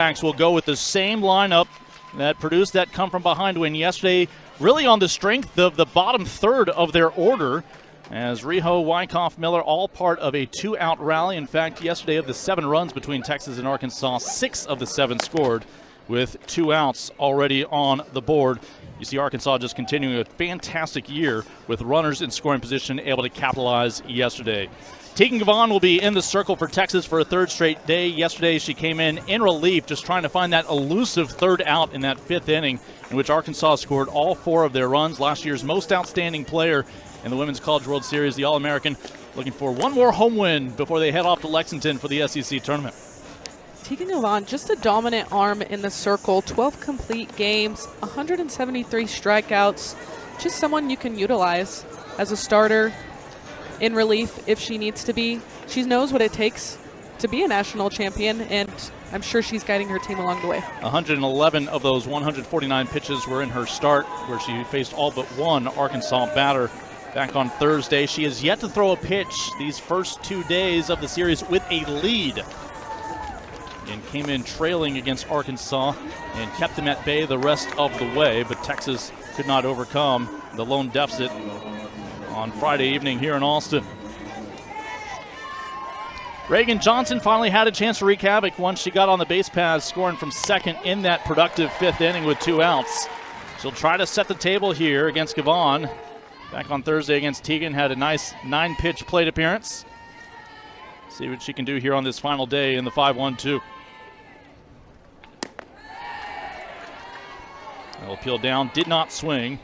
Will go with the same lineup that produced that come-from-behind win yesterday, really on the strength of the bottom third of their order, as Riho, Wyckoff, Miller, all part of a two-out rally. In fact, yesterday of the 7 runs between Texas and Arkansas, 6 of the 7 scored with 2 outs already on the board. You see Arkansas just continuing a fantastic year with runners in scoring position, able to capitalize yesterday. Tegan Gavon will be in the circle for Texas for a 3rd straight day. Yesterday she came in relief, just trying to find that elusive 3rd out in that 5th inning, in which Arkansas scored all 4 of their runs. Last year's most outstanding player in the Women's College World Series, the All-American, looking for one more home win before they head off to Lexington for the SEC tournament. Tegan Gavon, just a dominant arm in the circle, 12 complete games, 173 strikeouts, just someone you can utilize as a starter in relief if she needs to be. She knows what it takes to be a national champion, and I'm sure she's guiding her team along the way. 111 of those 149 pitches were in her start, where she faced all but one Arkansas batter back on Thursday. She has yet to throw a pitch these first 2 days of the series with a lead, and came in trailing against Arkansas and kept them at bay the rest of the way, but Texas could not overcome the lone deficit on Friday evening here in Austin. Reagan Johnson finally had a chance to wreak havoc once she got on the base paths, scoring from second in that productive 5th inning with 2 outs. She'll try to set the table here against Gavon. Back on Thursday against Tegan, had a nice 9-pitch plate appearance. See what she can do here on this final day in the 5-1-2. That'll peel down, did not swing.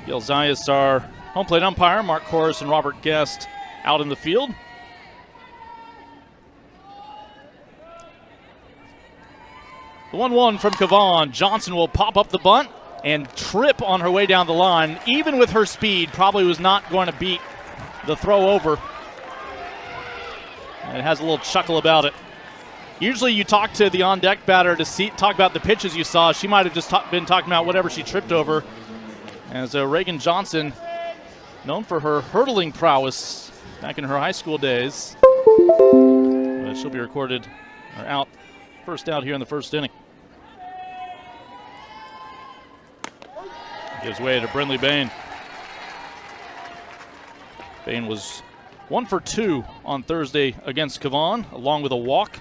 Gail Zayas, our home plate umpire. Mark Korus and Robert Guest out in the field. The 1-1 from Gavon. Johnson will pop up the bunt and trip on her way down the line. Even with her speed, probably was not going to beat the throw over. And it has a little chuckle about it. Usually you talk to the on-deck batter to talk about the pitches you saw. She might have just been talking about whatever she tripped over. As Reagan Johnson, known for her hurdling prowess back in her high school days. She'll be recorded or first out here in the 1st inning. Gives way to Brindley Bain. Bain was 1 for 2 on Thursday against Gavon, along with a walk.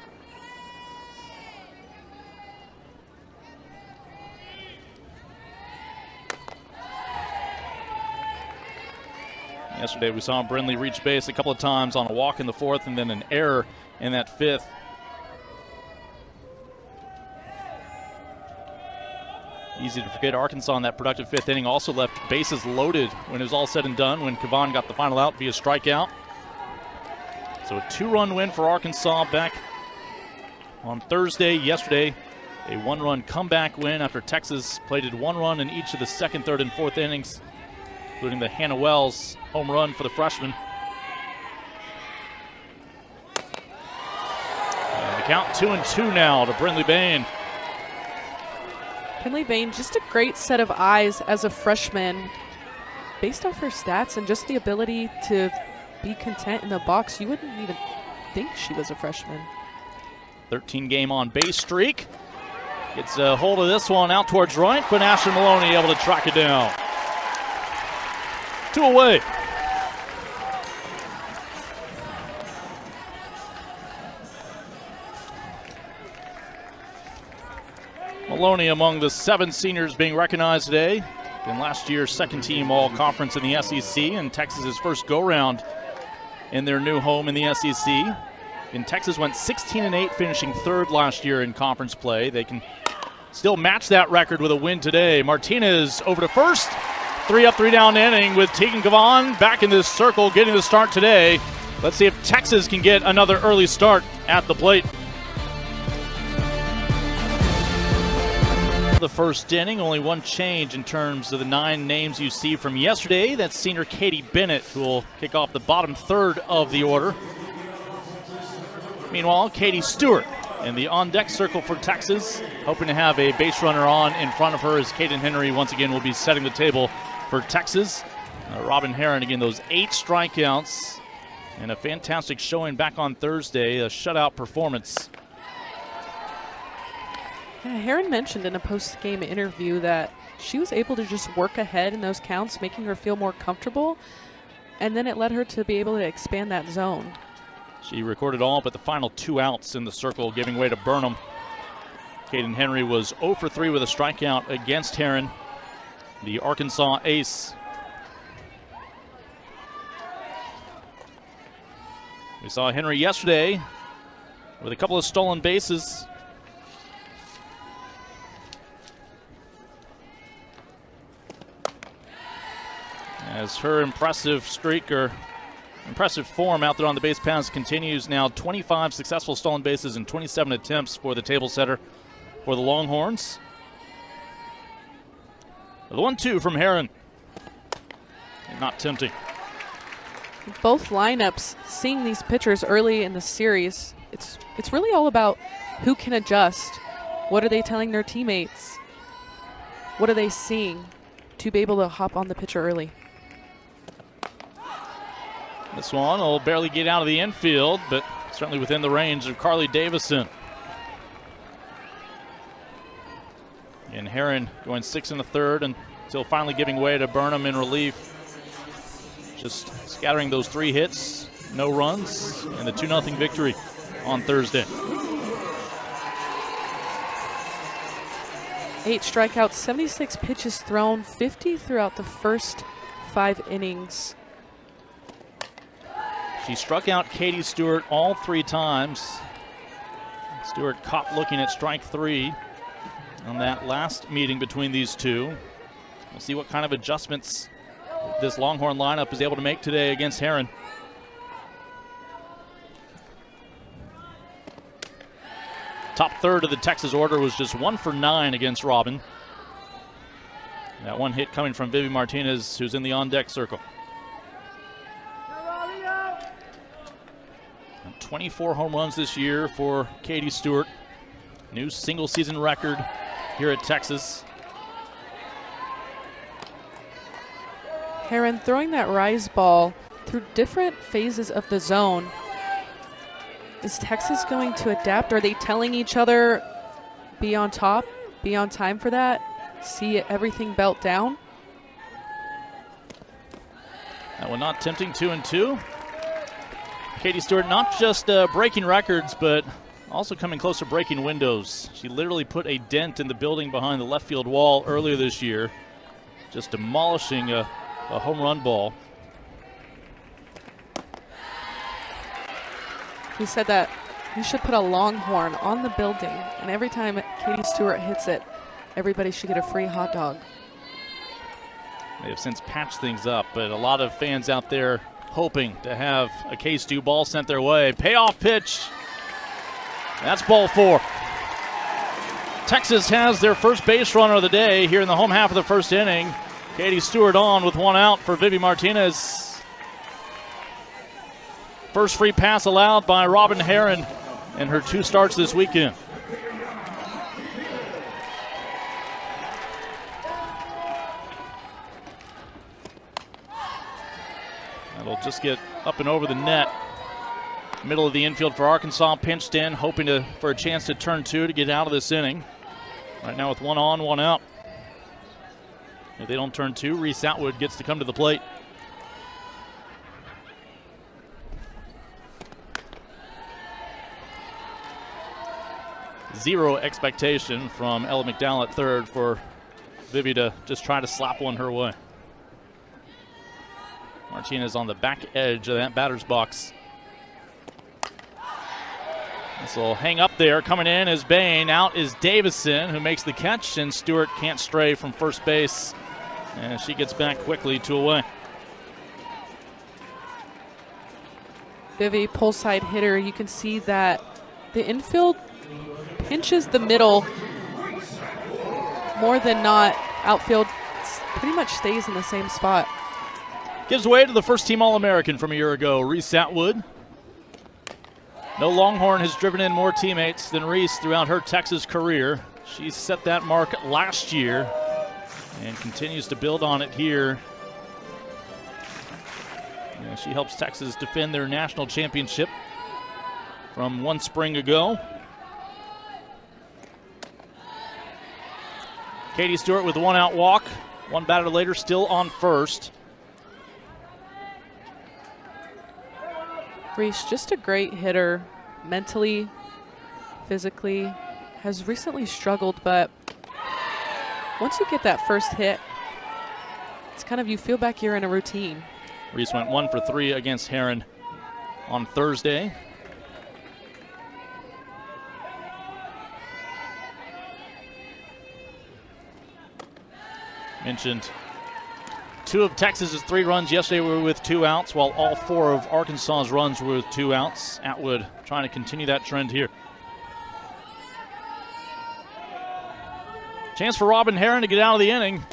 Yesterday we saw Brindley reach base a couple of times on a walk in the 4th and then an error in that 5th. Easy to forget Arkansas in that productive 5th inning also left bases loaded when it was all said and done, when Gavon got the final out via strikeout. So a 2-run win for Arkansas back on Thursday. Yesterday, a 1-run comeback win after Texas plated 1 run in each of the 2nd, 3rd, and 4th innings, including the Hannah Wells home run for the freshman. And the count 2-2 now to Brindley Bain. Brindley Bain, just a great set of eyes as a freshman. Based off her stats and just the ability to be content in the box, you wouldn't even think she was a freshman. 13-game on-base streak. Gets a hold of this one out towards right, but Asher Maloney able to track it down. 2 away. Maloney among the 7 seniors being recognized today. In last year's 2nd-team all-conference in the SEC, and Texas's first go-round in their new home in the SEC. And Texas went 16-8, finishing 3rd last year in conference play. They can still match that record with a win today. Martinez over to first. 3 up, 3 down inning with Tegan Gavon back in this circle, getting the start today. Let's see if Texas can get another early start at the plate. The 1st inning, only 1 change in terms of the 9 names you see from yesterday. That's senior Katie Bennett, who will kick off the bottom 3rd of the order. Meanwhile, Katie Stewart in the on-deck circle for Texas, hoping to have a base runner on in front of her, as Kaden Henry once again will be setting the table for Texas. Robin Heron, again, those 8 strikeouts And a fantastic showing back on Thursday, a shutout performance. Yeah, Heron mentioned in a post-game interview that she was able to just work ahead in those counts, making her feel more comfortable, and then it led her to be able to expand that zone. She recorded all but the final 2 outs in the circle, giving way to Burnham. Caden Henry was 0 for 3 with a strikeout against Heron, the Arkansas ace. We saw Henry yesterday with a couple of stolen bases. As her impressive streak, or impressive form out there on the base paths, continues. Now 25 successful stolen bases and 27 attempts for the table setter for the Longhorns. The 1-2 from Heron. Not tempting. Both lineups, seeing these pitchers early in the series, it's really all about who can adjust. What are they telling their teammates? What are they seeing to be able to hop on the pitcher early? This one will barely get out of the infield, but certainly within the range of Carly Davison. And Heron going 6 1/3 until finally giving way to Burnham in relief. Just scattering those 3 hits, no runs, and the 2-0 victory on Thursday. 8 strikeouts, 76 pitches thrown, 50 throughout the first 5 innings. She struck out Katie Stewart all 3 times. Stewart caught looking at strike 3 on that last meeting between these two. We'll see what kind of adjustments this Longhorn lineup is able to make today against Heron. Top third of the Texas order was just 1 for 9 against Robin. That one hit coming from Vivi Martinez, who's in the on-deck circle. 24 home runs this year for Katie Stewart. New single-season record here at Texas. Heron throwing that rise ball through different phases of the zone. Is Texas going to adapt? Are they telling each other, be on top, be on time for that, see everything belt down? That one not tempting, 2-2. Katie Stewart not just breaking records, but also coming close to breaking windows. She literally put a dent in the building behind the left field wall earlier this year, just demolishing a home run ball. He said that he should put a Longhorn on the building, and every time Katie Stewart hits it, everybody should get a free hot dog. They have since patched things up, but a lot of fans out there hoping to have a K-Stew ball sent their way. Payoff pitch. That's ball 4. Texas has their first base runner of the day here in the home half of the first inning. Katie Stewart on with 1 out for Vivi Martinez. First free pass allowed by Robin Heron in her 2 starts this weekend. That'll just get up and over the net. Middle of the infield for Arkansas, pinched in, hoping for a chance to turn 2 to get out of this inning. Right now with 1 on, 1 out. If they don't turn 2, Reese Atwood gets to come to the plate. Zero expectation from Ella McDowell at third for Vivi to just try to slap one her way. Martinez on the back edge of that batter's box. This will hang up there. Coming in is Bain. Out is Davison, who makes the catch, and Stewart can't stray from first base. And she gets back quickly 2 away. Vivi, pull side hitter. You can see that the infield pinches the middle more than not. Outfield pretty much stays in the same spot. Gives way to the first team All-American from a year ago, Reese Atwood. No Longhorn has driven in more teammates than Reese throughout her Texas career. She set that mark last year and continues to build on it here And she helps Texas defend their national championship from one spring ago. Katie Stewart with a one-out walk. One batter later, still on first. Reese, just a great hitter, mentally, physically, has recently struggled, but once you get that first hit, it's kind of, you feel back you're in a routine. Reese went 1 for 3 against Heron on Thursday. Mentioned 2 of Texas's 3 runs yesterday were with 2 outs, while all 4 of Arkansas's runs were with 2 outs. Atwood trying to continue that trend here. Chance for Robin Heron to get out of the inning.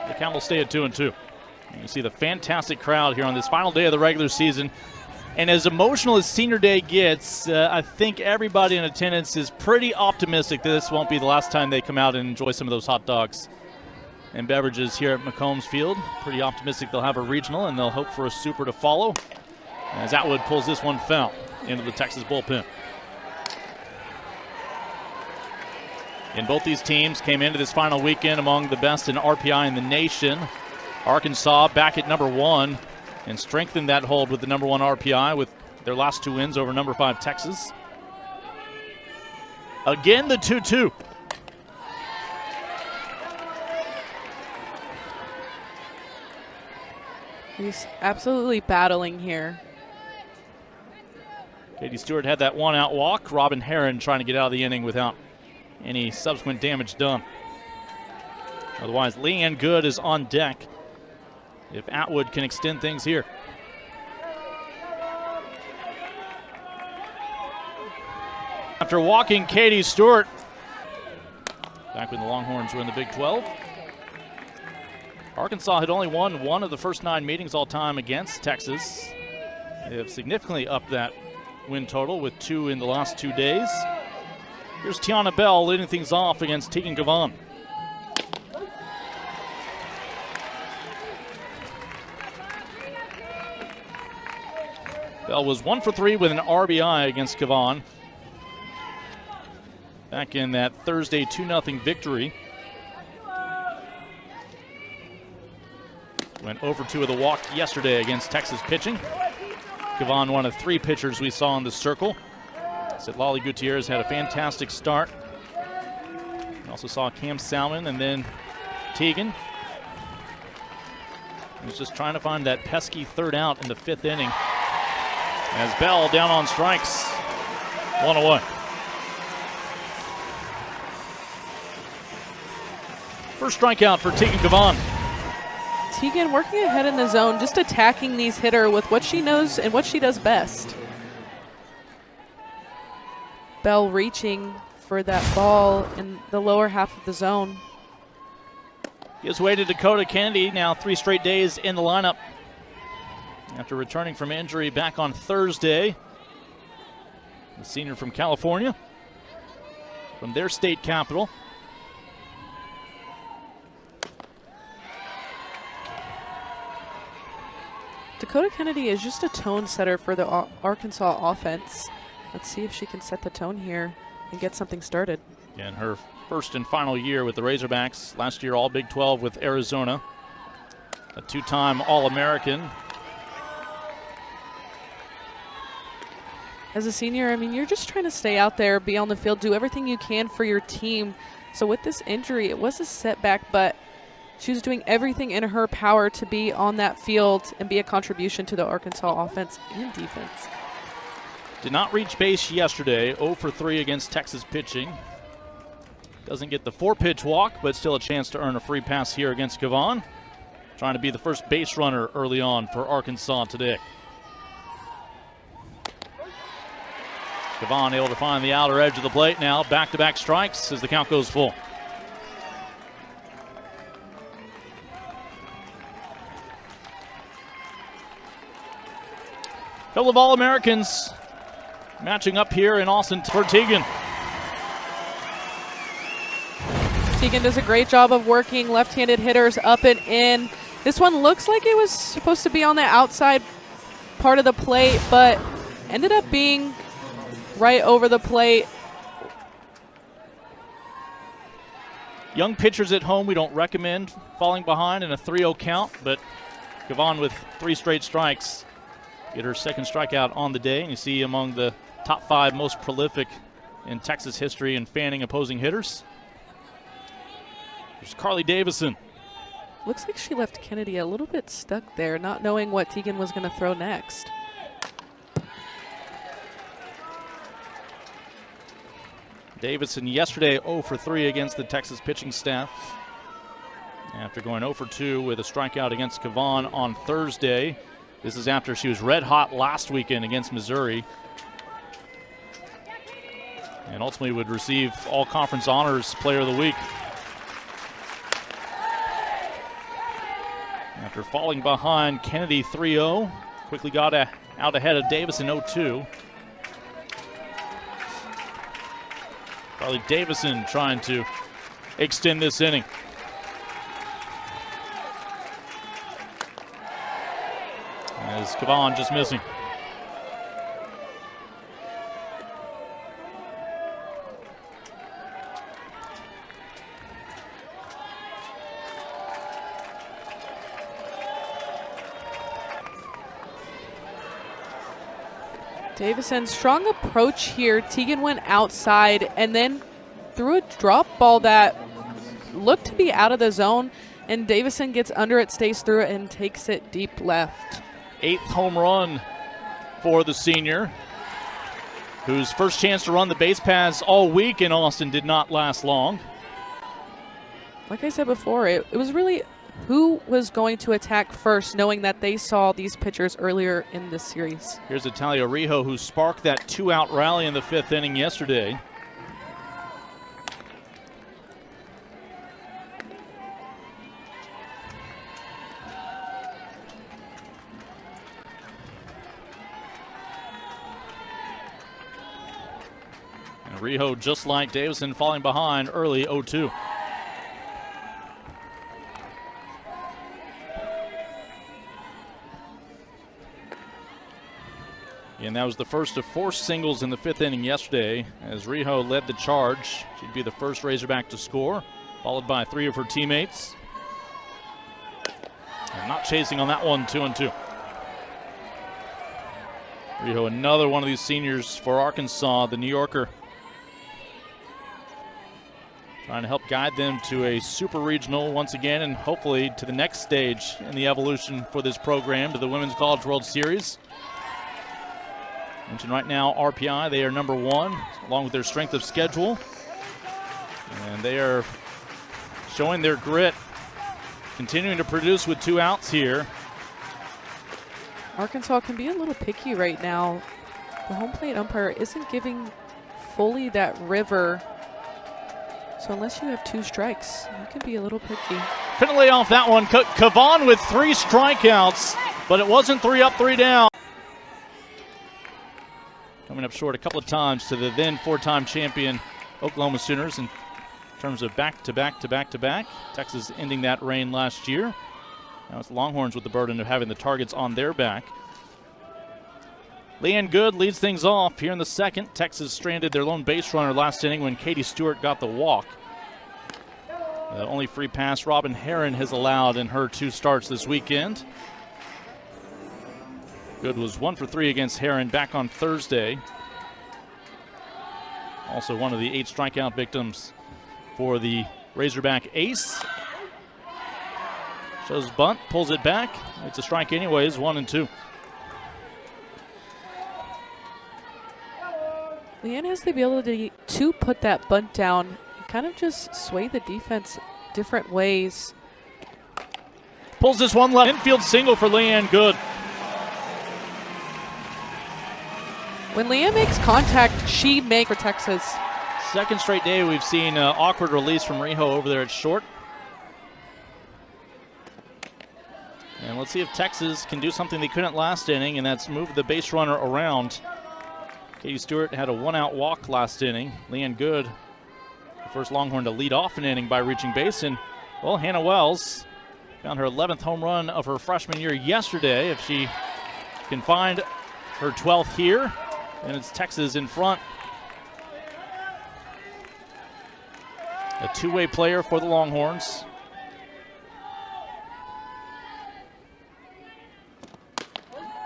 The count will stay at 2-2. You can see the fantastic crowd here on this final day of the regular season. And as emotional as senior day gets, I think everybody in attendance is pretty optimistic that this won't be the last time they come out and enjoy some of those hot dogs and beverages here at McCombs Field. Pretty optimistic they'll have a regional, and they'll hope for a super to follow as Atwood pulls this one foul into the Texas bullpen. And both these teams came into this final weekend among the best in RPI in the nation. Arkansas back at number 1 and strengthened that hold with the number 1 RPI with their last 2 wins over number 5 Texas. Again, the 2-2. He's absolutely battling here. Katie Stewart had that one-out walk. Robin Heron trying to get out of the inning without any subsequent damage done. Otherwise, Leanne Good is on deck if Atwood can extend things here. After walking Katie Stewart, back when the Longhorns were in the Big 12. Arkansas had only won 1 of the first 9 meetings all time against Texas. They have significantly upped that win total with 2 in the last 2 days. Here's Tiana Bell leading things off against Tegan Gavon. Bell was 1 for 3 with an RBI against Gavon back in that Thursday 2-0 victory. Went over 2 with a walk yesterday against Texas pitching. Gavon, one of 3 pitchers we saw in the circle. Said Lolly Gutierrez had a fantastic start. We also saw Cam Salmon and then Tegan. He was just trying to find that pesky 3rd out in the 5th inning. As Bell down on strikes, 1 away. First strikeout for Tegan Gavon. Tegan working ahead in the zone, just attacking these hitters with what she knows and what she does best. Bell reaching for that ball in the lower half of the zone. Gives way to Dakota Kennedy, now 3 straight days in the lineup after returning from injury back on Thursday. The senior from California, from their state capital. Dakota Kennedy is just a tone setter for the Arkansas offense. Let's see if she can set the tone here and get something started. And her first and final year with the Razorbacks. Last year, all Big 12 with Arizona. A 2-time All-American. As a senior, I mean, you're just trying to stay out there, be on the field, do everything you can for your team. So with this injury, it was a setback, but she was doing everything in her power to be on that field and be a contribution to the Arkansas offense and defense. Did not reach base yesterday, 0 for 3 against Texas pitching. Doesn't get the 4-pitch walk, but still a chance to earn a free pass here against Gavon. Trying to be the first base runner early on for Arkansas today. Gavon able to find the outer edge of the plate now. Back-to-back strikes as the count goes full. Couple of All-Americans matching up here in Austin for Tegan. Tegan does a great job of working left-handed hitters up and in. This one looks like it was supposed to be on the outside part of the plate, but ended up being right over the plate. Young pitchers at home, we don't recommend falling behind in a 3-0 count, but Gavon with 3 straight strikes. Get her second strikeout on the day, and you see among the top 5 most prolific in Texas history in fanning opposing hitters. There's Carly Davison. Looks like she left Kennedy a little bit stuck there, not knowing what Tegan was going to throw next. Davison yesterday 0 for 3 against the Texas pitching staff, after going 0 for 2 with a strikeout against Gavon on Thursday. This is after she was red hot last weekend against Missouri, and ultimately would receive all-conference honors player of the week. After falling behind Kennedy 3-0, quickly got out ahead of Davison 0-2. Carly Davison trying to extend this inning. As Gavon just missing. Davison, strong approach here. Tegan went outside and then threw a drop ball that looked to be out of the zone, and Davison gets under it, stays through it, and takes it deep left. 8th home run for the senior, whose first chance to run the base paths all week in Austin did not last long. Like I said before, it was really who was going to attack first, knowing that they saw these pitchers earlier in this series. Here's Italia Rijo, who sparked that 2-out rally in the 5th inning yesterday. And Rijo, just like Davison, falling behind early 0-2. And that was the first of 4 singles in the 5th inning yesterday, as Rijo led the charge. She'd be the first Razorback to score, followed by 3 of her teammates. And not chasing on that one, 2-2. Rijo, another one of these seniors for Arkansas, the New Yorker, trying to help guide them to a super regional once again, and hopefully to the next stage in the evolution for this program, to the Women's College World Series. Mentioned right now, RPI, they are number 1, along with their strength of schedule. And they are showing their grit, continuing to produce with 2 outs here. Arkansas can be a little picky right now. The home plate umpire isn't giving fully that river. So unless you have 2 strikes, you can be a little picky. Couldn't lay off that one. Gavon with 3 strikeouts, but it wasn't 3 up, 3 down. Coming up short a couple of times to the then 4-time champion Oklahoma Sooners in terms of back-to-back-to-back-to-back. Texas ending that reign last year. Now it's the Longhorns with the burden of having the targets on their back. Leanne Good leads things off here in the 2nd. Texas stranded their lone base runner last inning when Katie Stewart got the walk. The only free pass Robin Herron has allowed in her 2 starts this weekend. Good was 1 for 3 against Herron back on Thursday. Also one of the 8 strikeout victims for the Razorback ace. Shows bunt, pulls it back. It's a strike anyways, 1-2. Leanne has the ability to put that bunt down and kind of just sway the defense different ways. Pulls this one left. Infield single for Leanne Good. When Leanne makes contact, she makes for Texas. 2nd straight day we've seen awkward release from Rijo over there at short. And let's see if Texas can do something they couldn't last inning, and that's move the base runner around. Katie Stewart had a 1-out walk last inning. Leanne Good, the first Longhorn to lead off an inning by reaching base. And, well, Hannah Wells Found her 11th home run of her freshman year yesterday. If she can find her 12th here, and it's Texas in front. A two-way player for the Longhorns.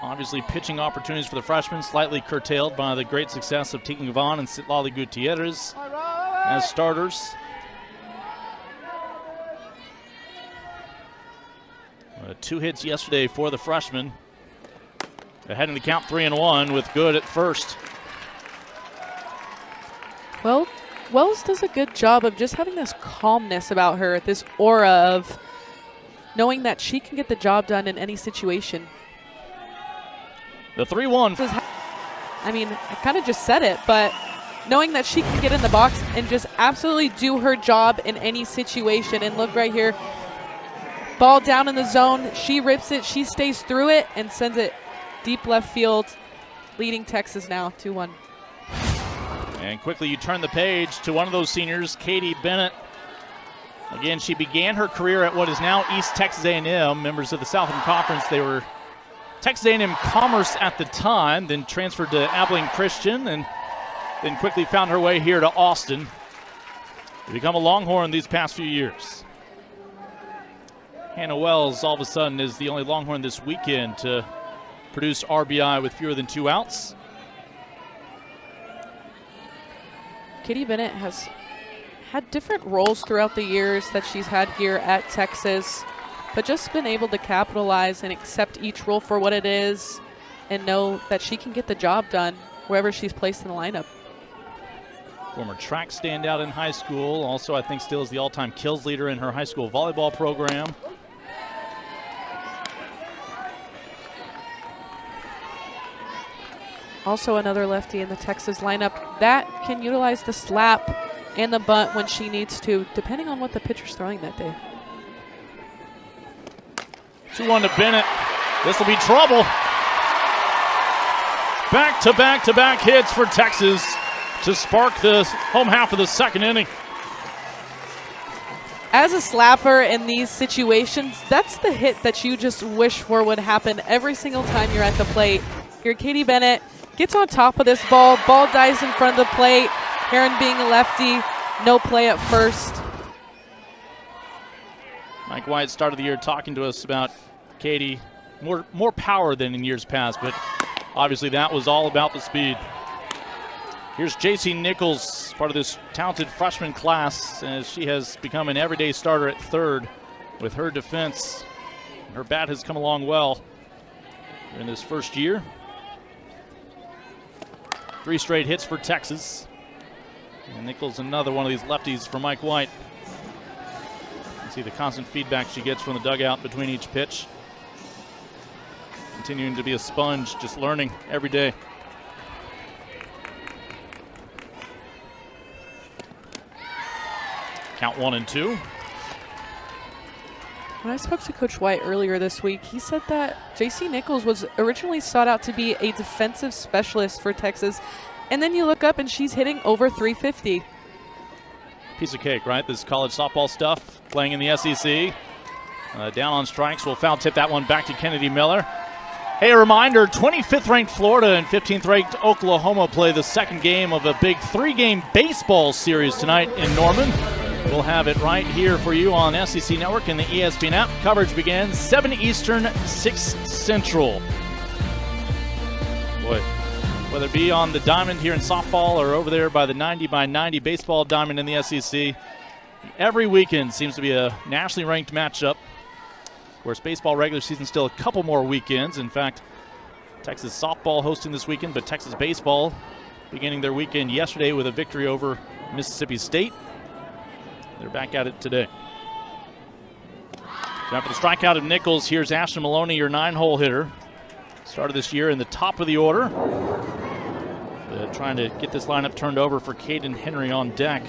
Obviously, pitching opportunities for the freshmen slightly curtailed by the great success of Tegan Vaughn and Citlali Gutierrez as starters. Two hits yesterday for the freshmen. Ahead in the count 3-1 with Good at first. Well, Wells does a good job of just having this calmness about her, this aura of knowing that she can get the job done in any situation. The 3-1. I mean, I kind of just said it, but knowing that she can get in the box and just absolutely do her job in any situation. And look right here, ball down in the zone. She rips it, she stays through it, and sends it deep left field, leading Texas now 2-1. And quickly you turn the page to one of those seniors, Katie Bennett. Again, she began her career at what is now East Texas A&M, members of the Southern Conference. They were Texas A&M Commerce at the time, then transferred to Abilene Christian, and then quickly found her way here to Austin to become a Longhorn these past few years. Hannah Wells, all of a sudden, is the only Longhorn this weekend to produce RBI with fewer than 2 outs. Katie Bennett has had different roles throughout the years that she's had here at Texas, but just been able to capitalize and accept each role for what it is and know that she can get the job done wherever she's placed in the lineup. Former track standout in high school. Also, I think still is the all-time kills leader in her high school volleyball program. Also another lefty in the Texas lineup that can utilize the slap and the bunt when she needs to, depending on what the pitcher's throwing that day. 2-1 to Bennett. This will be trouble. Back-to-back-to-back hits for Texas to spark the home half of the second inning. As a slapper in these situations, that's the hit that you just wish for would happen every single time you're at the plate. Here, Katie Bennett gets on top of this ball. Ball dives in front of the plate. Heron being a lefty, no play at first. Mike White started the year talking to us about Katie. More power than in years past, but obviously that was all about the speed. Here's JC Nichols, part of this talented freshman class, as she has become an everyday starter at third with her defense. Her bat has come along well in this first year. 3 straight hits for Texas. And Nichols, another one of these lefties for Mike White. You can see the constant feedback she gets from the dugout between each pitch. Continuing to be a sponge, just learning every day. Count 1-2. When I spoke to Coach White earlier this week, he said that JC Nichols was originally sought out to be a defensive specialist for Texas. And then you look up and she's hitting over 350. Piece of cake, right? This college softball stuff, playing in the SEC. Down on strikes, we'll foul tip that one back to Kennedy Miller. Hey, a reminder, 25th ranked Florida and 15th ranked Oklahoma play the second game of a big 3-game baseball series tonight in Norman. We'll have it right here for you on SEC Network and the ESPN app. Coverage begins 7 Eastern, 6 Central. Boy, whether it be on the diamond here in softball or over there by the 90x90 baseball diamond in the SEC, every weekend seems to be a nationally ranked matchup. Of course, baseball regular season still a couple more weekends. In fact, Texas softball hosting this weekend, but Texas baseball beginning their weekend yesterday with a victory over Mississippi State. They're back at it today. So after the strikeout of Nichols, here's Ashton Maloney, your 9-hole hitter. Started this year in the top of the order. Trying to get this lineup turned over for Caden Henry on deck.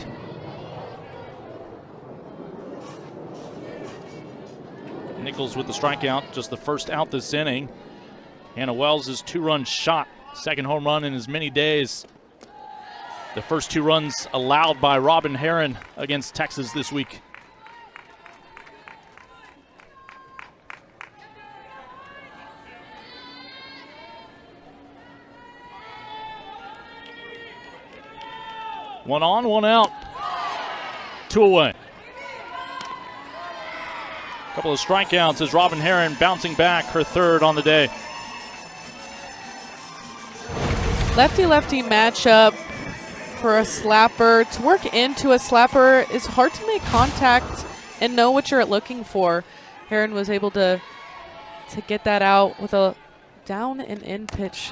Nichols with the strikeout, just the first out this inning. Hannah Wells' 2-run shot, second home run in as many days. The first 2 runs allowed by Robin Heron against Texas this week. 1 on, 1 out. 2 away. A couple of strikeouts as Robin Herron bouncing back, her 3rd on the day. Lefty-lefty matchup for a slapper. To work into a slapper is hard to make contact and know what you're looking for. Herron was able to get that out with a down and in pitch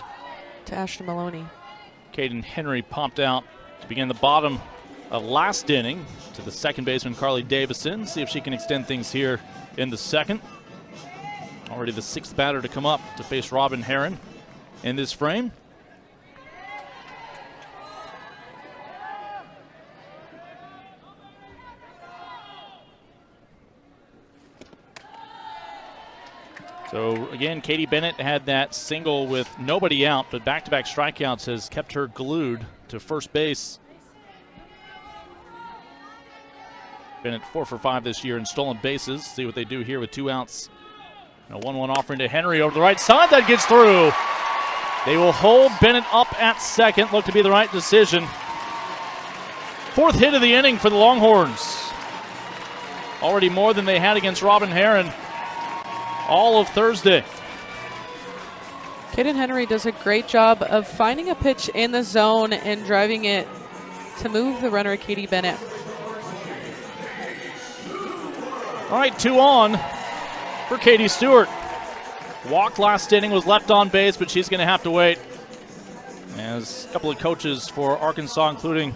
to Ashton Maloney. Caden Henry popped out to begin the bottom of last inning to the second baseman Carly Davison. See if she can extend things here in the second. Already the 6th batter to come up to face Robin Herron in this frame. So again, Katie Bennett had that single with nobody out, but back-to-back strikeouts has kept her glued to first base. Bennett 4 for 5 this year in stolen bases. See what they do here with 2 outs. And a 1-1 offering to Henry over the right side. That gets through. They will hold Bennett up at second. Look to be the right decision. 4th hit of the inning for the Longhorns. Already more than they had against Robin Herron all of Thursday. Caden Henry does a great job of finding a pitch in the zone and driving it to move the runner, Katie Bennett. All right, 2 on for Katie Stewart. Walked last inning, was left on base, but she's going to have to wait. As a couple of coaches for Arkansas, including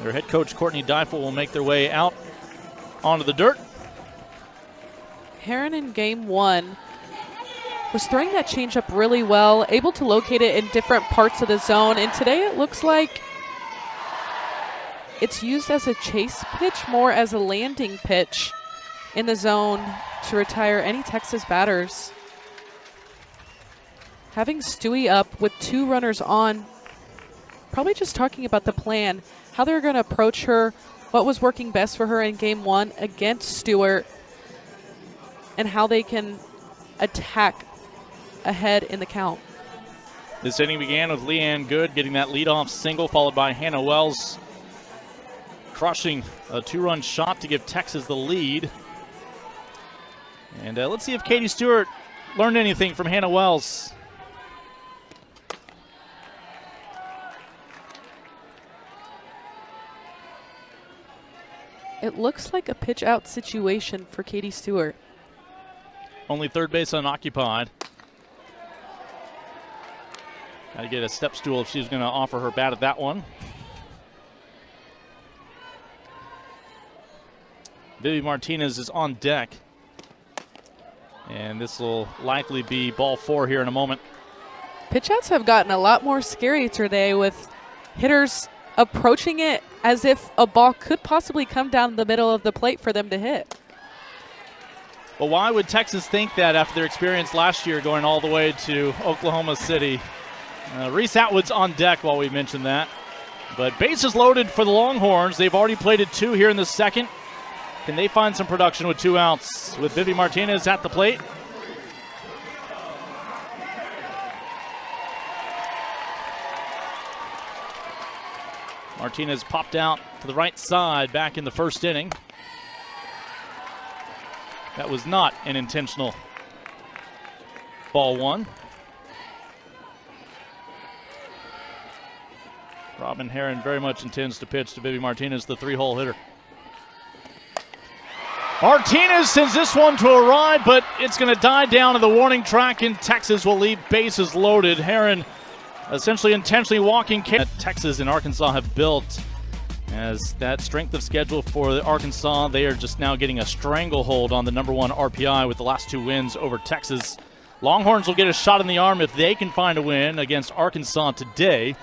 their head coach, Courtney Deifel, will make their way out onto the dirt. Herron in game 1 was throwing that changeup really well, able to locate it in different parts of the zone, and today it looks like it's used as a chase pitch, more as a landing pitch in the zone to retire any Texas batters. Having Stewie up with 2 runners on, probably just talking about the plan, how they're going to approach her, what was working best for her in game 1 against Stewart, and how they can attack ahead in the count. This inning began with Leanne Good getting that leadoff single, followed by Hannah Wells crushing a 2-run shot to give Texas the lead. And let's see if Katie Stewart learned anything from Hannah Wells. It looks like a pitch out situation for Katie Stewart. Only third base unoccupied. Got to get a step stool if she's going to offer her bat at that one. Vivi Martinez is on deck. And this will likely be ball 4 here in a moment. Pitch outs have gotten a lot more scary today, with hitters approaching it as if a ball could possibly come down the middle of the plate for them to hit. Well, why would Texas think that after their experience last year going all the way to Oklahoma City? Reese Atwood's on deck while we mentioned that. But bases loaded for the Longhorns. They've already plated 2 here in the second. Can they find some production with 2 outs with Vivi Martinez at the plate? Martinez popped out to the right side back in the first inning. That was not an intentional ball 1. Robin Herron very much intends to pitch to Vivi Martinez, the 3-hole hitter. Martinez sends this one to a ride, but it's going to die down in the warning track, and Texas will leave bases loaded. Herron essentially intentionally walking. Texas and Arkansas have built as that strength of schedule for Arkansas. They are just now getting a stranglehold on the #1 RPI with the last 2 wins over Texas. Longhorns will get a shot in the arm if they can find a win against Arkansas today.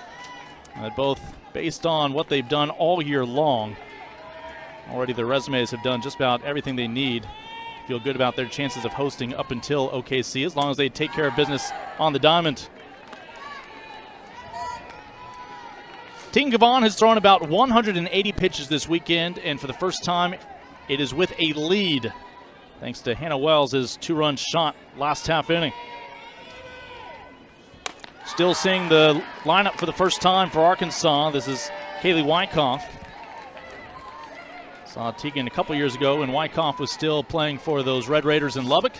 Both based on what they've done all year long. Already their resumes have done just about everything they need. Feel good about their chances of hosting up until OKC, as long as they take care of business on the diamond. Tegan Gavon has thrown about 180 pitches this weekend, and for the first time, it is with a lead, thanks to Hannah Wells' 2-run shot last half inning. Still seeing the lineup for the first time for Arkansas. This is Kaylee Wyckoff. Saw Tegan a couple years ago when Wyckoff was still playing for those Red Raiders in Lubbock.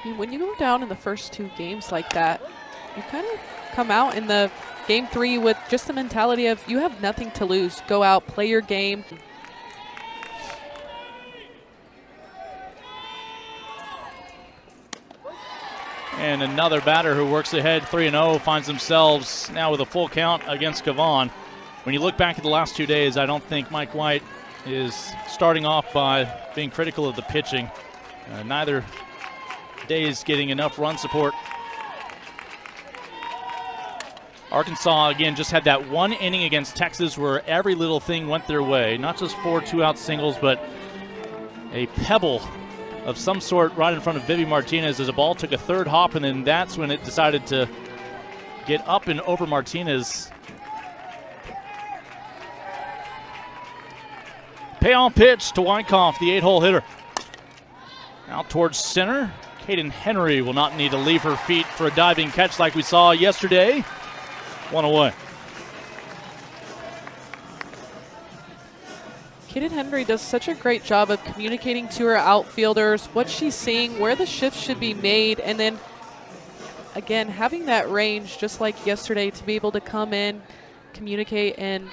I mean, when you go down in the first 2 games like that, you kind of come out in the game 3 with just the mentality of you have nothing to lose. Go out, play your game. And another batter who works ahead 3-0 finds themselves now with a full count against Gavon. When you look back at the last 2 days, I don't think Mike White is starting off by being critical of the pitching. Neither day is getting enough run support. Arkansas, again, just had that 1 inning against Texas where every little thing went their way. Not just 4 2-out singles, but a pebble of some sort right in front of Vivi Martinez as a ball took a 3rd hop, and then that's when it decided to get up and over Martinez. Payoff pitch to Wyckoff, the 8-hole hitter. Out towards center. Caden Henry will not need to leave her feet for a diving catch like we saw yesterday. 1 away. Caden Henry does such a great job of communicating to her outfielders what she's seeing, where the shifts should be made, and then, again, having that range just like yesterday to be able to come in, communicate, and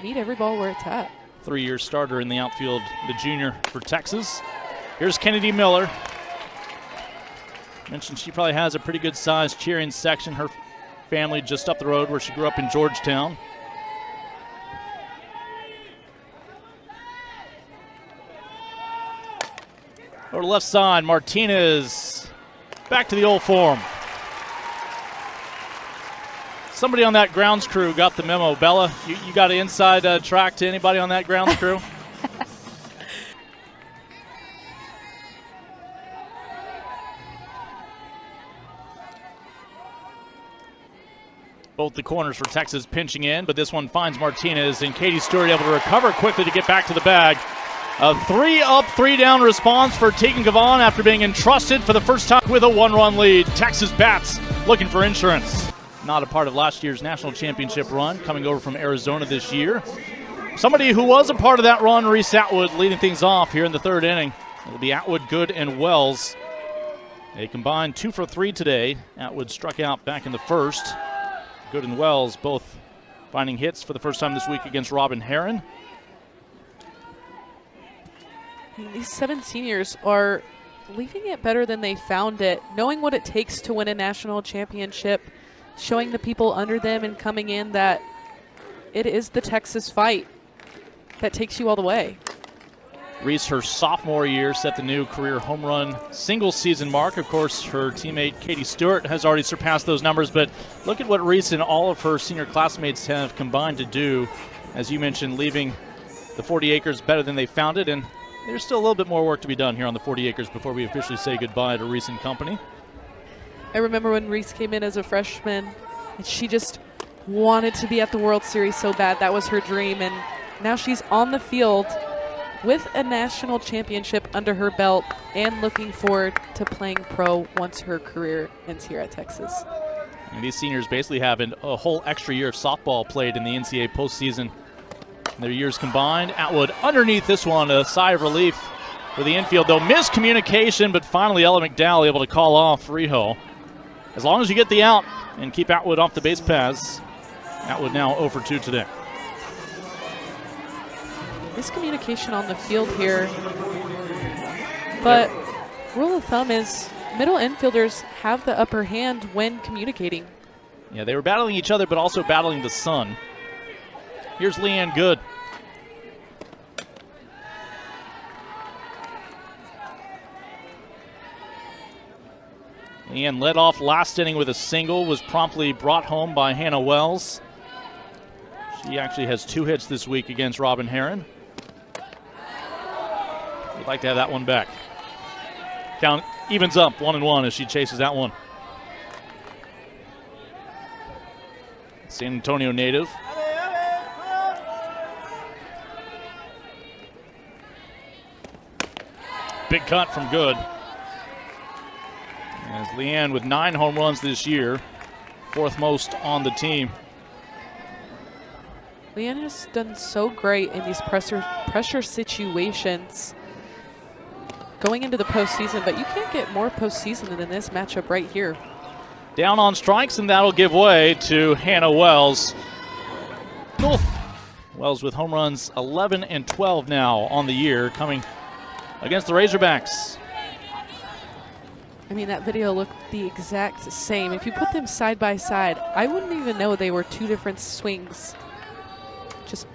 meet every ball where it's at. 3-year starter in the outfield, the junior for Texas. Here's Kennedy Miller. Mentioned she probably has a pretty good sized cheering section. Her family just up the road where she grew up in Georgetown. Over the left side, Martinez back to the old form. Somebody on that grounds crew got the memo. Bella, you got an inside track to anybody on that grounds crew? Both the corners for Texas pinching in, but this one finds Martinez, and Katie Stewart able to recover quickly to get back to the bag. A 3-up, 3-down response for Tegan Gavon after being entrusted for the first time with a 1-run lead. Texas bats looking for insurance. Not a part of last year's national championship run, coming over from Arizona this year. Somebody who was a part of that run, Reese Atwood, leading things off here in the 3rd inning. It'll be Atwood, Good, and Wells. They combined 2 for 3 today. Atwood struck out back in the 1st. Good and Wells both finding hits for the first time this week against Robin Heron. These 7 seniors are leaving it better than they found it, knowing what it takes to win a national championship, showing the people under them and coming in that it is the Texas fight that takes you all the way. Reese, her sophomore year, set the new career home run single season mark. Of course, her teammate Katie Stewart has already surpassed those numbers, but look at what Reese and all of her senior classmates have combined to do. As you mentioned, leaving the 40 acres better than they found it, and there's still a little bit more work to be done here on the 40 acres before we officially say goodbye to Reese and company. I remember when Reese came in as a freshman, and she just wanted to be at the World Series so bad. That was her dream, and now she's on the field with a national championship under her belt and looking forward to playing pro once her career ends here at Texas. And these seniors basically have a whole extra year of softball played in the NCAA postseason. Their years combined. Atwood underneath this one, a sigh of relief for the infield, though miscommunication, but finally Ella McDowell able to call off Rijo. As long as you get the out and keep Atwood off the base paths, Atwood now 0 for 2 today. Miscommunication on the field here, but rule of thumb is middle infielders have the upper hand when communicating. Yeah, they were battling each other, but also battling the sun. Here's Leanne Good. Leanne led off last inning with a single, was promptly brought home by Hannah Wells. She actually has 2 hits this week against Robin Heron. We'd like to have that one back. Count evens up 1-1 as she chases that one. San Antonio native. Big cut from Good. As Leanne with 9 home runs this year, 4th most on the team. Leanne has done so great in these pressure situations going into the postseason, but you can't get more postseason than this matchup right here. Down on strikes, and that'll give way to Hannah Wells. Wells with home runs 11 and 12 now on the year, coming against the Razorbacks. I mean, that video looked the exact same. If you put them side by side, I wouldn't even know they were 2 different swings, just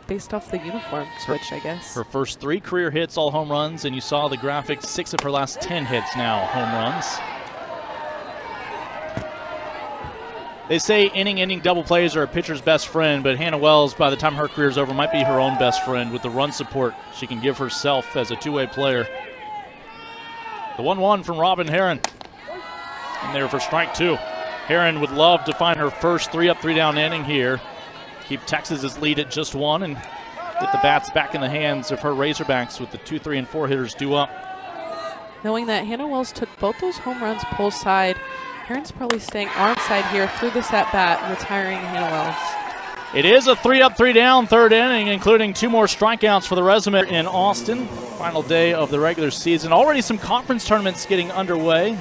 based off the uniform switch, I guess. Her first 3 career hits, all home runs, and you saw the graphic, 6 of her last 10 hits now home runs. They say inning double plays are a pitcher's best friend, but Hannah Wells, by the time her career's over, might be her own best friend with the run support she can give herself as a two-way player. The 1-1 from Robin Heron. And there for strike 2. Heron would love to find her first 3-up, 3-down inning here. Keep Texas's lead at just 1 and get the bats back in the hands of her Razorbacks with the 2, 3, and 4 hitters due up. Knowing that Hannah Wells took both those home runs pull side, Heron's probably staying arm side here through this at-bat, retiring Hannah Wells. It is a 3-up, 3-down third inning, including 2 more strikeouts for the Resume in Austin. Final day of the regular season. Already some conference tournaments getting underway.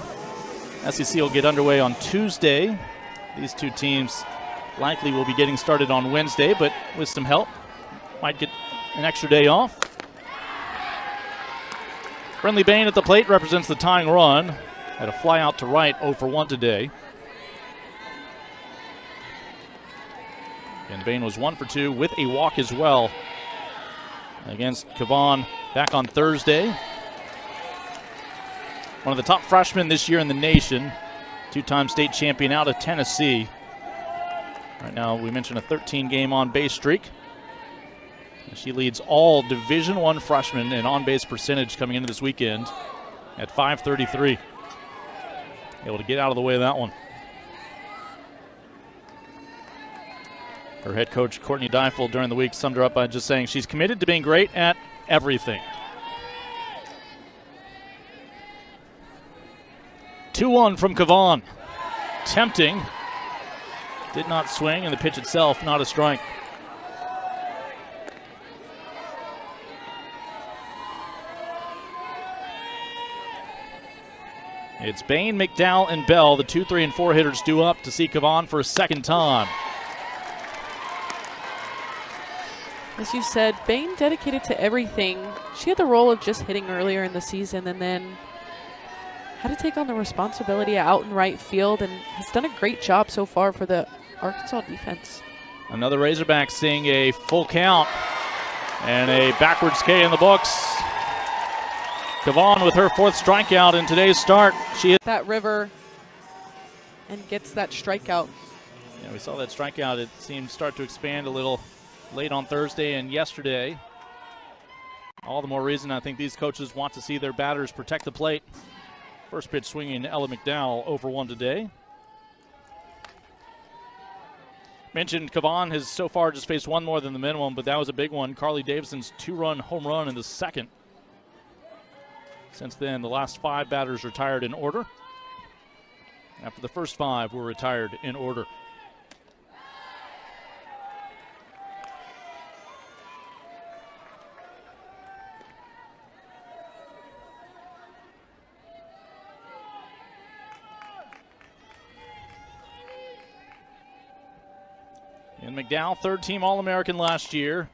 SEC will get underway on Tuesday. These 2 teams likely will be getting started on Wednesday, but with some help, might get an extra day off. Friendly Bain at the plate represents the tying run. Had a fly out to right, 0 for 1 today. And Bain was 1 for 2 with a walk as well against Cavan back on Thursday. One of the top freshmen this year in the nation, 2-time state champion out of Tennessee. Right now, we mentioned a 13-game on-base streak. She leads all Division I freshmen in on-base percentage coming into this weekend at .533. Able to get out of the way of that one. Her head coach, Courtney Deifel, during the week summed her up by just saying she's committed to being great at everything. 2-1 from Cavan. Tempting. Did not swing, and the pitch itself not a strike. It's Bain, McDowell, and Bell, the 2, 3, and 4 hitters due up to see Cavan for a second time. As you said, Bain dedicated to everything. She had the role of just hitting earlier in the season and then had to take on the responsibility out in right field and has done a great job so far for the Arkansas defense. Another Razorback seeing a full count and a backwards K in the books. Cavan with her 4th strikeout in today's start. She hit that river and gets that strikeout. Yeah, we saw that strikeout. It seemed start to expand a little late on Thursday and yesterday. All the more reason I think these coaches want to see their batters protect the plate. First pitch swinging Ella McDowell, 0 for 1 today. Mentioned Cavan has so far just faced 1 more than the minimum, but that was a big one. Carly Davison's 2-run home run in the second. Since then, the last 5 batters retired in order. After the first 5 were retired in order. And McDowell, 3rd-team All-American last year.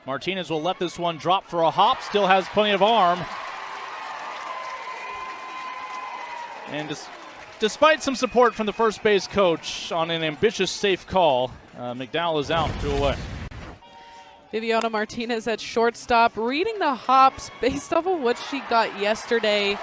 Martinez will let this one drop for a hop. Still has plenty of arm. And despite some support from the first base coach on an ambitious safe call, McDowell is out, 2 away. Viviana Martinez at shortstop, reading the hops based off of what she got yesterday.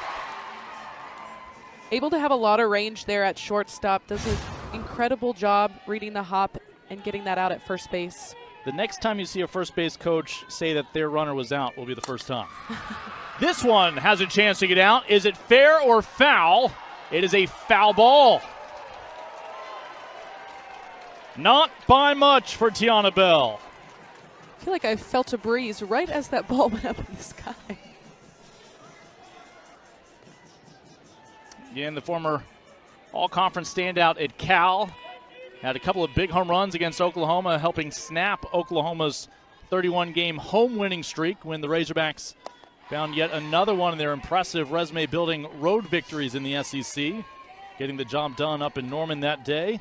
Able to have a lot of range there at shortstop. Does an incredible job reading the hop and getting that out at first base. The next time you see a first base coach say that their runner was out will be the first time. This one has a chance to get out. Is it fair or foul? It is a foul ball. Not by much for Tiana Bell. I feel like I felt a breeze right as that ball went up in the sky. Again, the former all-conference standout at Cal had a couple of big home runs against Oklahoma, helping snap Oklahoma's 31-game home winning streak when the Razorbacks found yet another one of their impressive resume-building road victories in the SEC, getting the job done up in Norman that day.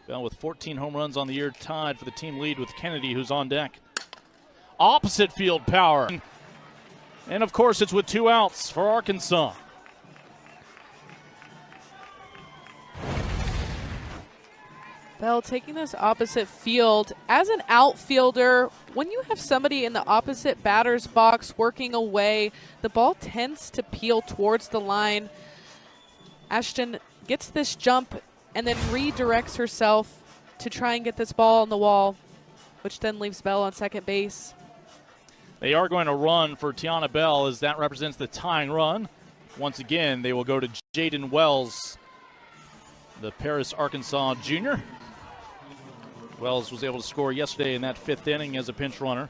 Bell with 14 home runs on the year, tied for the team lead with Kennedy, who's on deck. Opposite field power. And of course, it's with 2 outs for Arkansas. Bell taking this opposite field. As an outfielder, when you have somebody in the opposite batter's box working away, the ball tends to peel towards the line. Ashton gets this jump and then redirects herself to try and get this ball on the wall, which then leaves Bell on second base. They are going to run for Tiana Bell, as that represents the tying run. Once again, they will go to Jaden Wells, the Paris, Arkansas junior. Wells was able to score yesterday in that 5th inning as a pinch runner.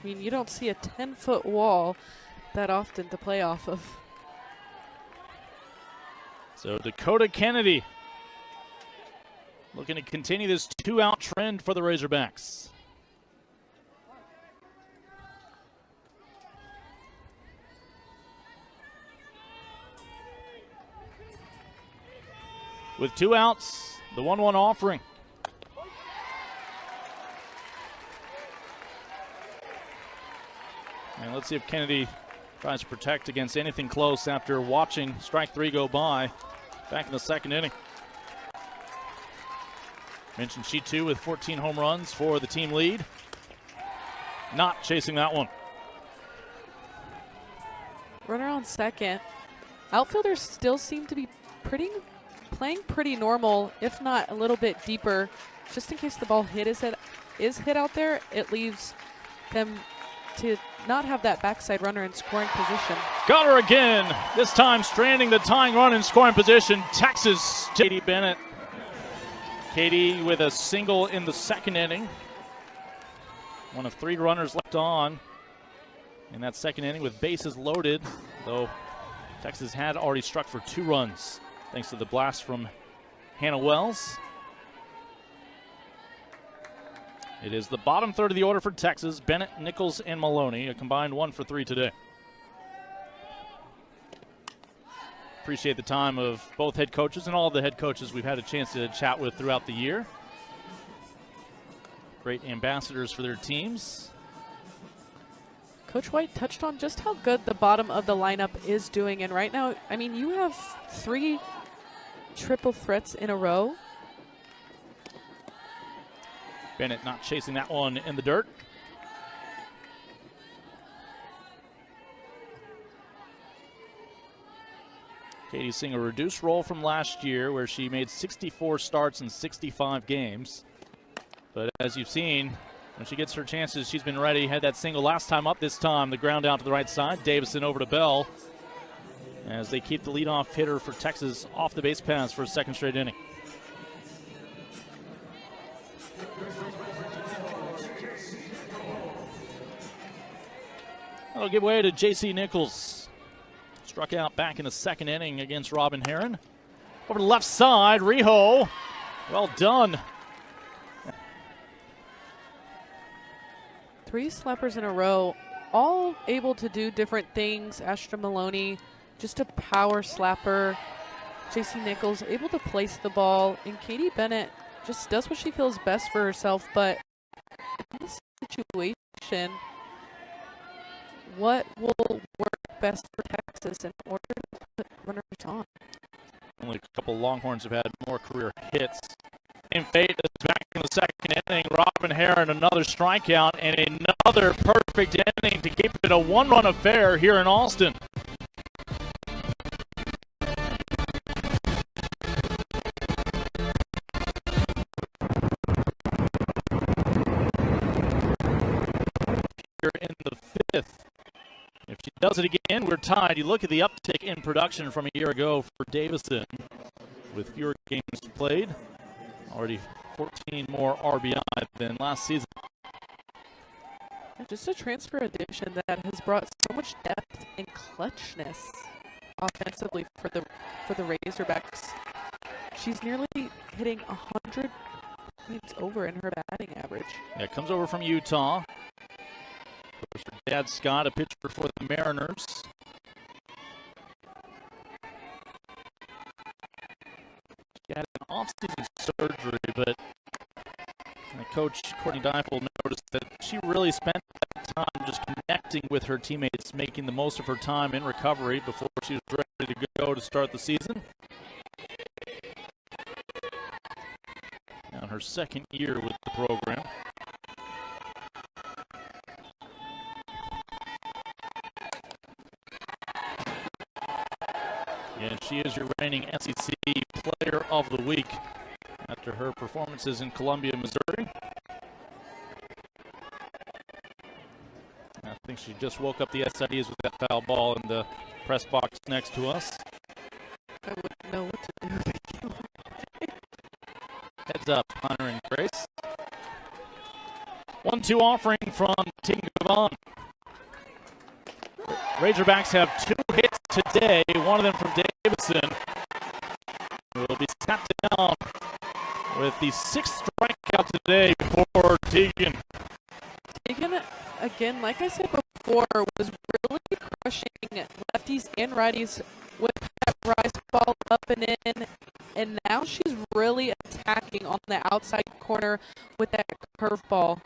I mean, you don't see a 10-foot wall that often to play off of. So Dakota Kennedy looking to continue this 2-out trend for the Razorbacks. With 2 outs, the 1-1 offering. And let's see if Kennedy tries to protect against anything close after watching strike 3 go by back in the 2nd inning. Mentioned she too with 14 home runs for the team lead. Not chasing that one. Runner on second. Outfielders still seem to be playing pretty normal, if not a little bit deeper. Just in case the ball is hit out there, it leaves them to not have that backside runner in scoring position. Got her again, this time stranding the tying run in scoring position. Texas, Katie Bennett. Katie with a single in the 2nd inning. One of 3 runners left on in that 2nd inning with bases loaded, though Texas had already struck for 2 runs thanks to the blast from Hannah Wells. It is the bottom third of the order for Texas. Bennett, Nichols, and Maloney, a combined 1 for 3 today. Appreciate the time of both head coaches and all of the head coaches we've had a chance to chat with throughout the year. Great ambassadors for their teams. Coach White touched on just how good the bottom of the lineup is doing. And right now, I mean, you have 3 triple threats in a row. Bennett not chasing that one in the dirt. Katie seeing a reduced role from last year where she made 64 starts in 65 games. But as you've seen, when she gets her chances, she's been ready. Had that single last time up, this time the ground out to the right side. Davison over to Bell as they keep the leadoff hitter for Texas off the base paths for a 2nd straight inning. That'll give way to J.C. Nichols. Struck out back in the 2nd inning against Robin Heron. Over to the left side, Riho. Well done. 3 slappers in a row, all able to do different things. Astra Maloney, just a power slapper. J.C. Nichols able to place the ball. And Katie Bennett just does what she feels best for herself. But in this situation, what will work best for Texas in order to put runners on? Only a couple Longhorns have had more career hits. And fate is back in the 2nd inning. Robin Heron, another strikeout and another perfect inning to keep it a 1-run affair here in Alston. Here in the 5th. If she does it again, we're tied. You look at the uptick in production from a year ago for Davison with fewer games played. Already 14 more RBI than last season. Just a transfer addition that has brought so much depth and clutchness offensively for the Razorbacks. She's nearly hitting 100 points over in her batting average. Yeah, comes over from Utah. Of course, her dad, Scott, a pitcher for the Mariners. She had an off-season surgery, but Coach Courtney Deifel noticed that she really spent that time just connecting with her teammates, making the most of her time in recovery before she was ready to go to start the season. Now in her second year with the program. And she is your reigning SEC Player of the Week after her performances in Columbia, Missouri. I think she just woke up the SIDs with that foul ball in the press box next to us. I wouldn't know what to do. Heads up, Hunter and Grace. 1-2 offering from Tegan Gavon. Razorbacks have 2 hits today, one of them from Davison. Will be sat down with the 6th strikeout today for Tegan. Tegan, again, like I said before, was really crushing lefties and righties with that rise ball up and in, and now she's really attacking on the outside corner with that curveball.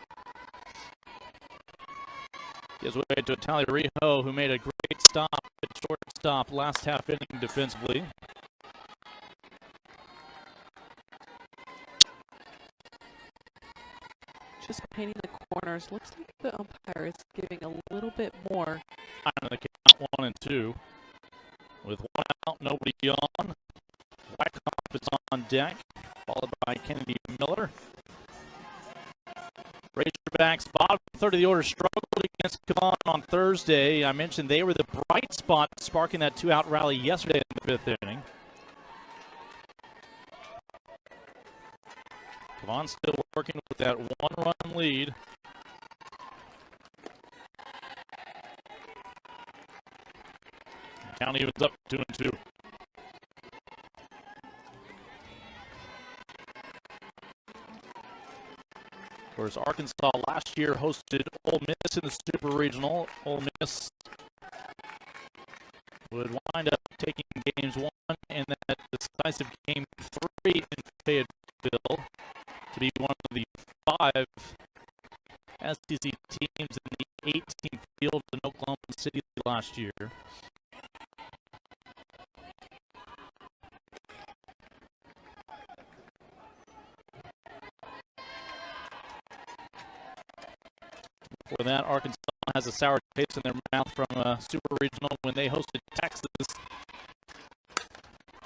Gives way to Talia Riho, who made a great stop at shortstop last half inning defensively. Just painting the corners. Looks like the umpire is giving a little bit more. On the count 1 and 2. With 1 out, nobody on. Wyckoff is on deck, followed by Kennedy Miller. Razorbacks, bottom third of the order, struggled against Kavan on Thursday. I mentioned they were the bright spot, sparking that 2-out rally yesterday in the 5th inning. Kavan still working with that 1-run lead. Count evens up 2 and 2. Of course, Arkansas last year hosted Ole Miss in the Super Regional. Ole Miss would wind up taking games 1 and that decisive game 3 in Fayetteville to be one of the 5 SEC teams in the 18th field in Oklahoma City last year. For that, Arkansas has a sour taste in their mouth from a Super Regional when they hosted Texas.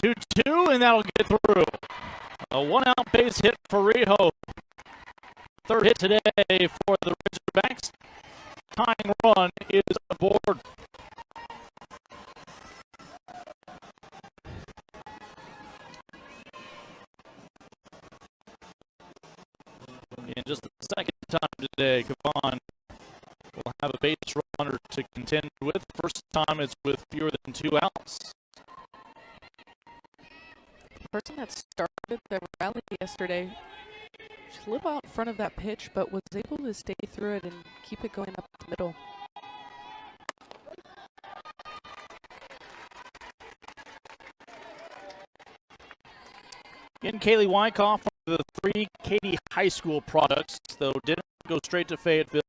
2-2, and that'll get through. A 1-out base hit for Riho. 3rd hit today for the Razorbacks. Tying run is aboard. And just the 2nd time today, Kavan will have a base runner to contend with. First time is with fewer than 2 outs. The person that started the rally yesterday, she's a little out in front of that pitch, but was able to stay through it and keep it going up the middle. Again, Kaylee Wyckoff, one of the 3 Katy High School products, though didn't go straight to Fayetteville.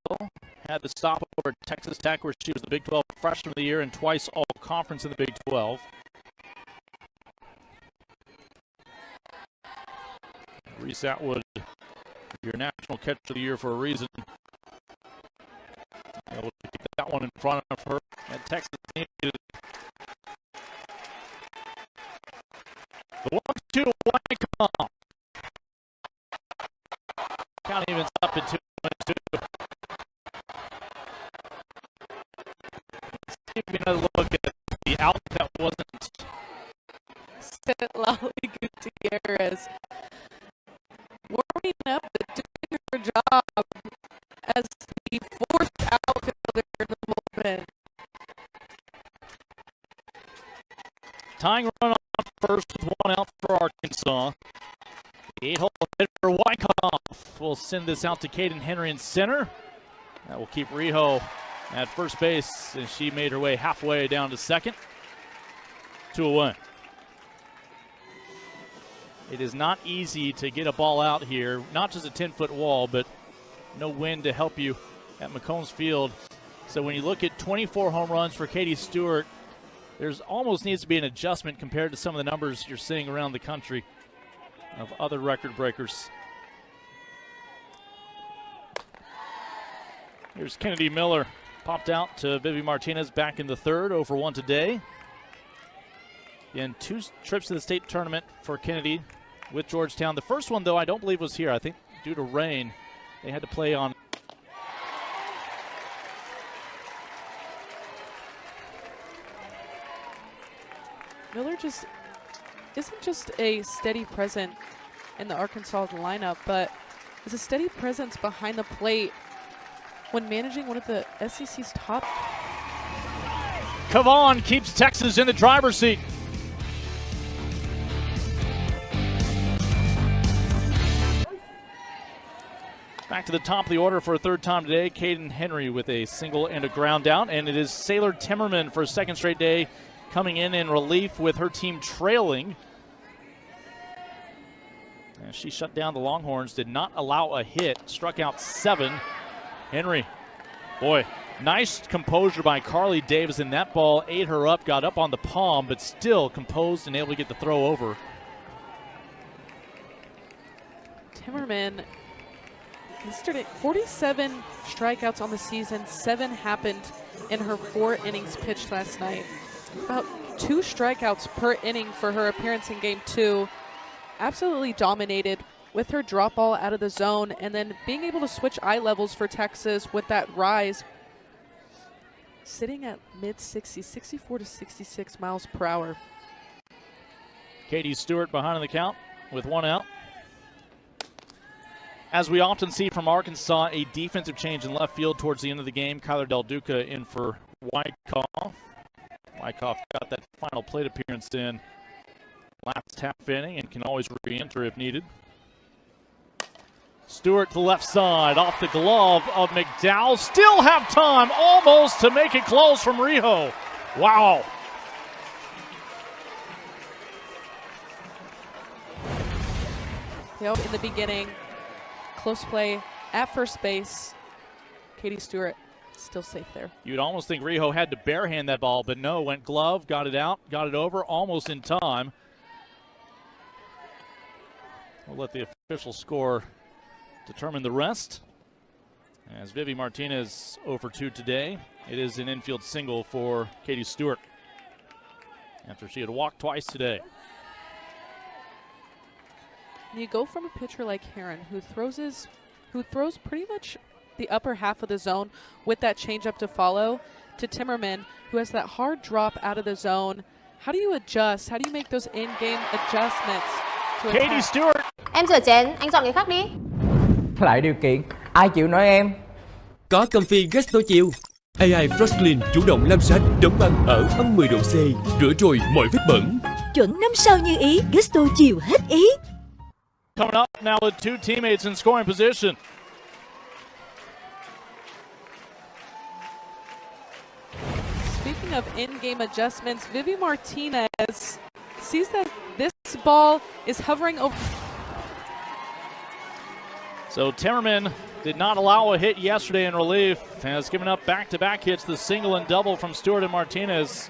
Had to stop over at Texas Tech, where she was the Big 12 Freshman of the Year and twice All-Conference in the Big 12. Reese Atwood, your National Catcher of the Year for a reason. Able to keep that one in front of her. And Texas needed it. The 1-2 Wyckoff. Count evens up at 2-2. Let's take another look at the out that wasn't. Lolly Gutierrez warming up and doing her job as the 4th Tying run on first with 1 out for Arkansas. The 8-hole hitter Wyckoff will send this out to Caden Henry in center. That will keep Riho at first base, and she made her way halfway down to second. 2-1. It is not easy to get a ball out here. Not just a 10-foot wall, but no wind to help you at McCombs Field. So when you look at 24 home runs for Katie Stewart, there's almost needs to be an adjustment compared to some of the numbers you're seeing around the country of other record breakers. Here's Kennedy Miller. Popped out to Vivi Martinez back in the third, 0-for-1 today. Again, 2 trips to the state tournament for Kennedy with Georgetown. The first one, though, I don't believe was here. I think due to rain, they had to play on. Miller just isn't just a steady presence in the Arkansas lineup, but is a steady presence behind the plate when managing one of the SEC's top. Kavan keeps Texas in the driver's seat. Back to the top of the order for a third time today. Caden Henry with a single and a ground out. And it is Saylor Timmerman for a second straight day coming in relief with her team trailing. And she shut down the Longhorns, did not allow a hit, struck out 7. Henry, boy, nice composure by Carly Davis, and that ball ate her up, got up on the palm, but still composed and able to get the throw over. Timmerman, yesterday, 47 strikeouts on the season. 7 happened in her 4 innings pitched last night. About 2 strikeouts per inning for her appearance in Game 2. Absolutely dominated with her drop ball out of the zone, and then being able to switch eye levels for Texas with that rise. Sitting at mid-60s, 64 to 66 miles per hour. Katie Stewart behind in the count with 1 out. As we often see from Arkansas, a defensive change in left field towards the end of the game. Kyler Del Duca in for Wyckoff. Wyckoff got that final plate appearance in last half inning and can always re-enter if needed. Stewart to the left side, off the glove of McDowell. Still have time almost to make it close from Riho. Wow. Yep, in the beginning, close play at first base. Katie Stewart still safe there. You'd almost think Riho had to barehand that ball, but no, went glove, got it out, got it over almost in time. We'll let the official score determine the rest. As Vivi Martinez 0-for-2 today, it is an infield single for Katie Stewart after she had walked twice today. You go from a pitcher like Heron, who throws pretty much the upper half of the zone with that changeup to follow, to Timmerman, who has that hard drop out of the zone. How do you adjust? How do you make those in-game adjustments to Katie attack? Stewart. Em sửa chén, anh chọn cái khác đi. Lại điều kiện, ai chịu nói em? Có Comfy Gusto chiều. AI Frost Clean chủ động lam sạch đóng băng ở âm 10 độ C, rửa trôi mọi vết bẩn. Chuẩn 5 sao như ý, Gusto chiều hết ý. Coming up now with 2 teammates in scoring position. Speaking of in-game adjustments, Vivi Martinez sees that this ball is hovering over. So Timmerman did not allow a hit yesterday in relief, has given up back-to-back hits, the single and double from Stewart and Martinez.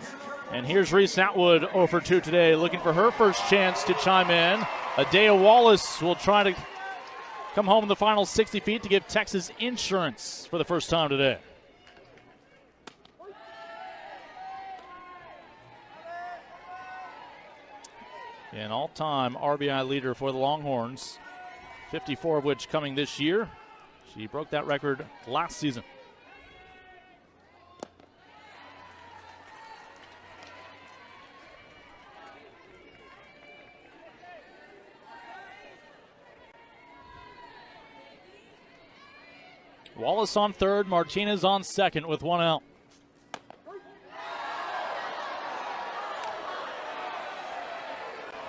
And here's Reese Atwood 0-for-2 today, looking for her first chance to chime in. Adea Wallace will try to come home in the final 60 feet to give Texas insurance for the first time today. An all-time RBI leader for the Longhorns, 54 of which coming this year. She broke that record last season. Wallace on third, Martinez on second with 1 out.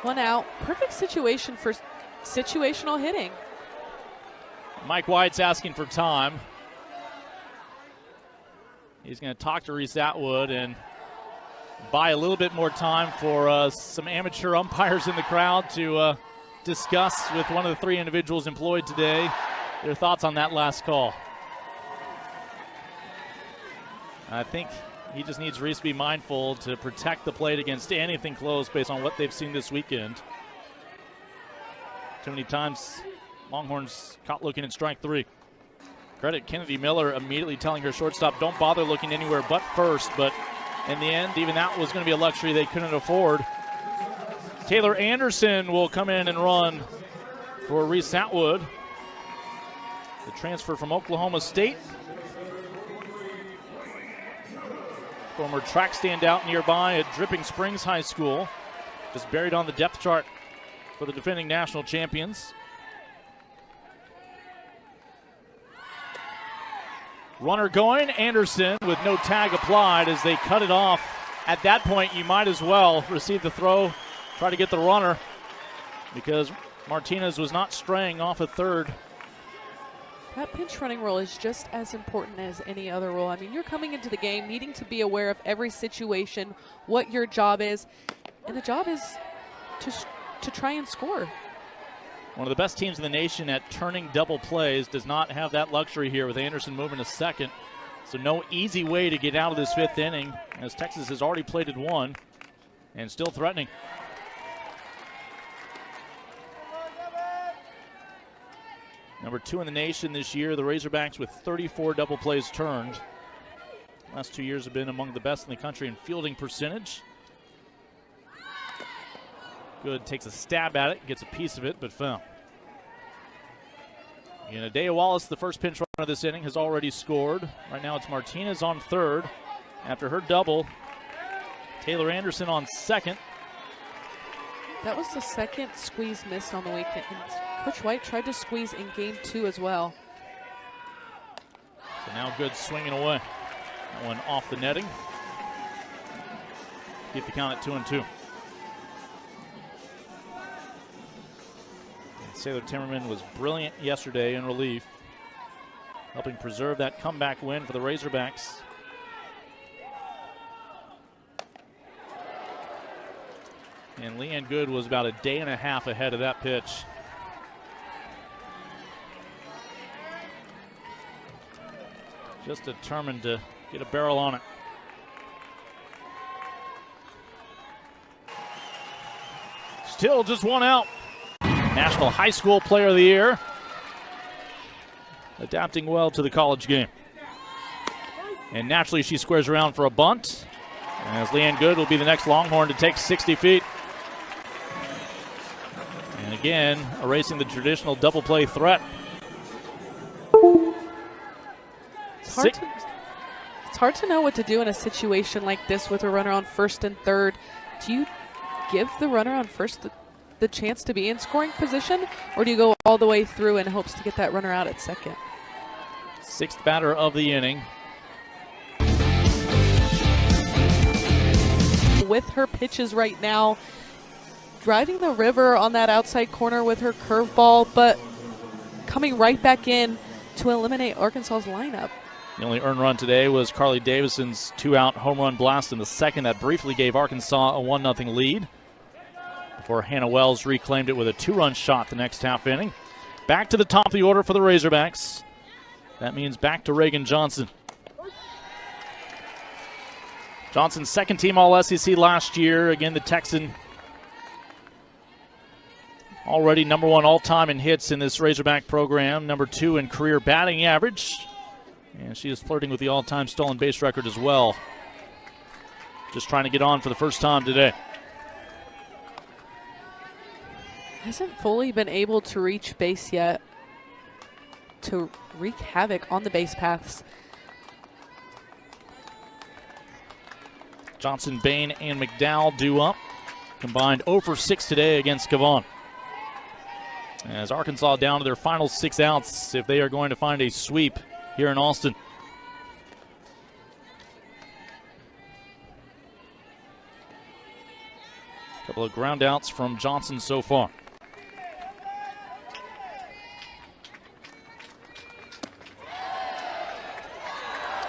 One out. Perfect situation for situational hitting. Mike White's asking for time. He's going to talk to Reese Atwood and buy a little bit more time for some amateur umpires in the crowd to discuss with one of the three individuals employed today their thoughts on that last call. I think he just needs Reese to be mindful to protect the plate against anything close based on what they've seen this weekend. Too many times Longhorns caught looking at strike three. Credit Kennedy Miller immediately telling her shortstop, don't bother looking anywhere but first, but in the end, even that was going to be a luxury they couldn't afford. Taylor Anderson will come in and run for Reese Atwood, the transfer from Oklahoma State. Former track standout nearby at Dripping Springs High School. Just buried on the depth chart for the defending national champions. Runner going, Anderson with no tag applied as they cut it off. At that point, you might as well receive the throw, try to get the runner, because Martinez was not straying off at third. That pinch running rule is just as important as any other rule. I mean, you're coming into the game needing to be aware of every situation, what your job is, and the job is to try and score. One of the best teams in the nation at turning double plays does not have that luxury here with Anderson moving to second. So no easy way to get out of this fifth inning, as Texas has already plated one and still threatening. Number 2 in the nation this year, the Razorbacks with 34 double plays turned. Last 2 years have been among the best in the country in fielding percentage. Good, takes a stab at it, gets a piece of it, but foul. And Adea Wallace, the first pinch runner of this inning, has already scored. Right now it's Martinez on third. After her double, Taylor Anderson on second. That was the second squeeze missed on the weekend. Coach White tried to squeeze in game 2 as well. So now good swinging away. That one off the netting. Keep the count at 2-2. Sailor Timmerman was brilliant yesterday in relief, helping preserve that comeback win for the Razorbacks. And Leanne Good was about a day and a half ahead of that pitch. Just determined to get a barrel on it. Still just one out. National High School Player of the Year. Adapting well to the college game. And naturally she squares around for a bunt, as Leanne Good will be the next Longhorn to take 60 feet. And again, erasing the traditional double play threat. It's hard to know what to do in a situation like this with a runner on first and third. Do you give the runner on first the chance to be in scoring position, or do you go all the way through in hopes to get that runner out at second? Sixth batter of the inning. With her pitches right now, driving the river on that outside corner with her curveball, but coming right back in to eliminate Arkansas's lineup. The only earned run today was Carly Davison's 2-out home run blast in the second that briefly gave Arkansas a 1-0 lead, before Hannah Wells reclaimed it with a 2-run shot the next half inning. Back to the top of the order for the Razorbacks. That means back to Reagan Johnson. Johnson's second team All-SEC last year. Again, the Texan already number 1 all-time in hits in this Razorback program, number 2 in career batting average. And she is flirting with the all-time stolen base record as well. Just trying to get on for the first time today. Hasn't fully been able to reach base yet to wreak havoc on the base paths. Johnson, Bain, and McDowell due up. Combined 0 for 6 today against Gavon. As Arkansas down to their final 6 outs if they are going to find a sweep here in Austin. couple of ground outs from Johnson so far.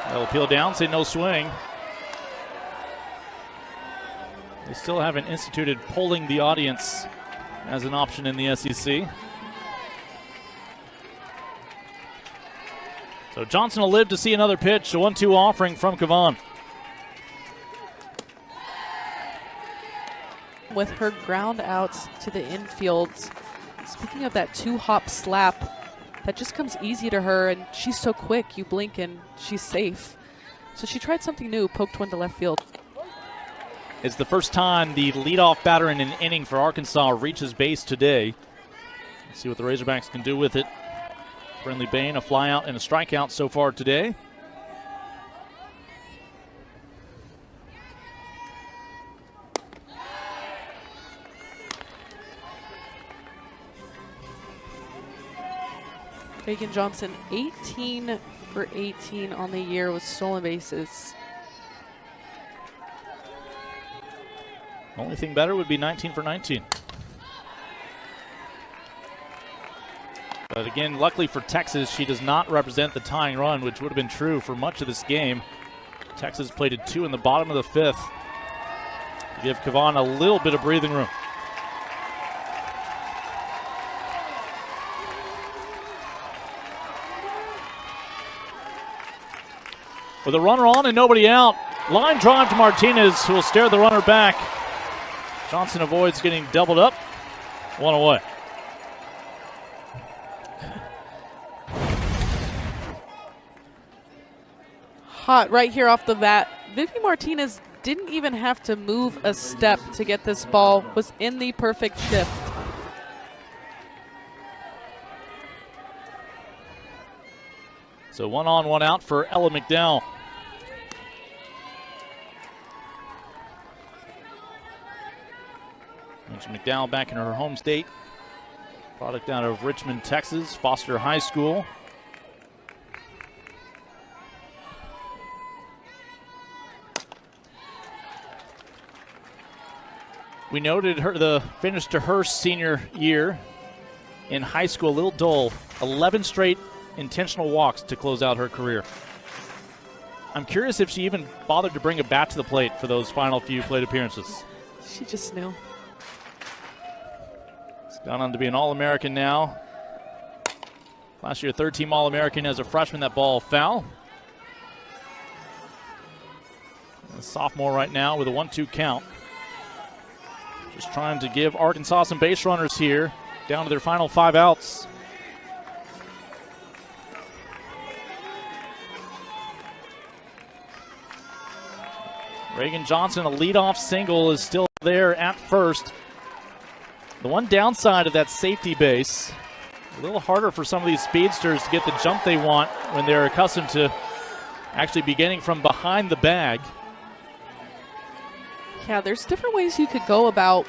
They'll peel down, say no swing. They still haven't instituted polling the audience as an option in the SEC. So Johnson will live to see another pitch, a 1-2 offering from Kavan. With her ground outs to the infield, speaking of that 2-hop slap, that just comes easy to her, and she's so quick, you blink and she's safe. So she tried something new, poked one to left field. It's the first time the leadoff batter in an inning for Arkansas reaches base today. Let's see what the Razorbacks can do with it. Brinley Bain, a fly out and a strikeout so far today. Reagan Johnson, 18 for 18 on the year with stolen bases. Only thing better would be 19 for 19. But again, luckily for Texas, she does not represent the tying run, which would have been true for much of this game. Texas played at 2 in the bottom of the 5th to give Kavan a little bit of breathing room. With a runner on and nobody out, line drive to Martinez, who will stare the runner back. Johnson avoids getting doubled up. 1 away. Hot right here off the bat. Vivi Martinez didn't even have to move a step to get this ball, was in the perfect shift. So 1 on, 1 out for Ella McDowell. Mentioned McDowell back in her home state. Product out of Richmond, Texas, Foster High School. We noted the finish to her senior year in high school a little dull. 11 straight intentional walks to close out her career. I'm curious if she even bothered to bring a bat to the plate for those final few plate appearances. She just knew. It's gone on to be an All-American now. Last year, third-team All-American as a freshman. That ball foul. A sophomore right now with a 1-2 count. Just trying to give Arkansas some base runners here, down to their final 5 outs. Reagan Johnson, a leadoff single, is still there at first. The one downside of that safety base, a little harder for some of these speedsters to get the jump they want when they're accustomed to actually beginning from behind the bag. Yeah, there's different ways you could go about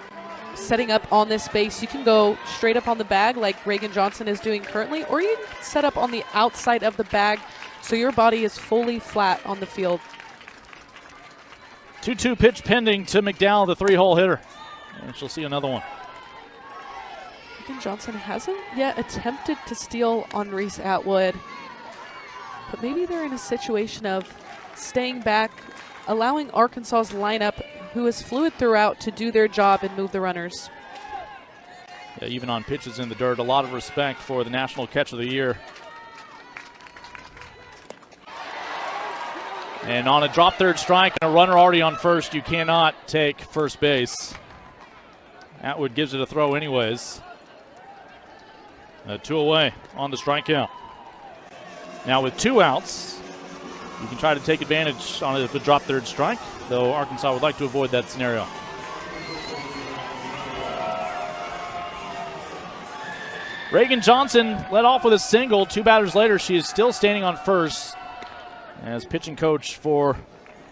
setting up on this base. You can go straight up on the bag like Reagan Johnson is doing currently, or you can set up on the outside of the bag so your body is fully flat on the field. 2-2 pitch pending to McDowell, the 3-hole hitter. And she'll see another one. Reagan Johnson hasn't yet attempted to steal on Reese Atwood, but maybe they're in a situation of staying back, allowing Arkansas's lineup, who is fluid throughout, to do their job and move the runners. Yeah, even on pitches in the dirt, a lot of respect for the National Catch of the Year. And on a drop third strike and a runner already on first, you cannot take first base. Atwood gives it a throw anyways. 2 away on the strikeout. Now with 2 outs, you can try to take advantage on it if a drop third strike, though Arkansas would like to avoid that scenario. Reagan Johnson led off with a single. 2 batters later, she is still standing on first as pitching coach for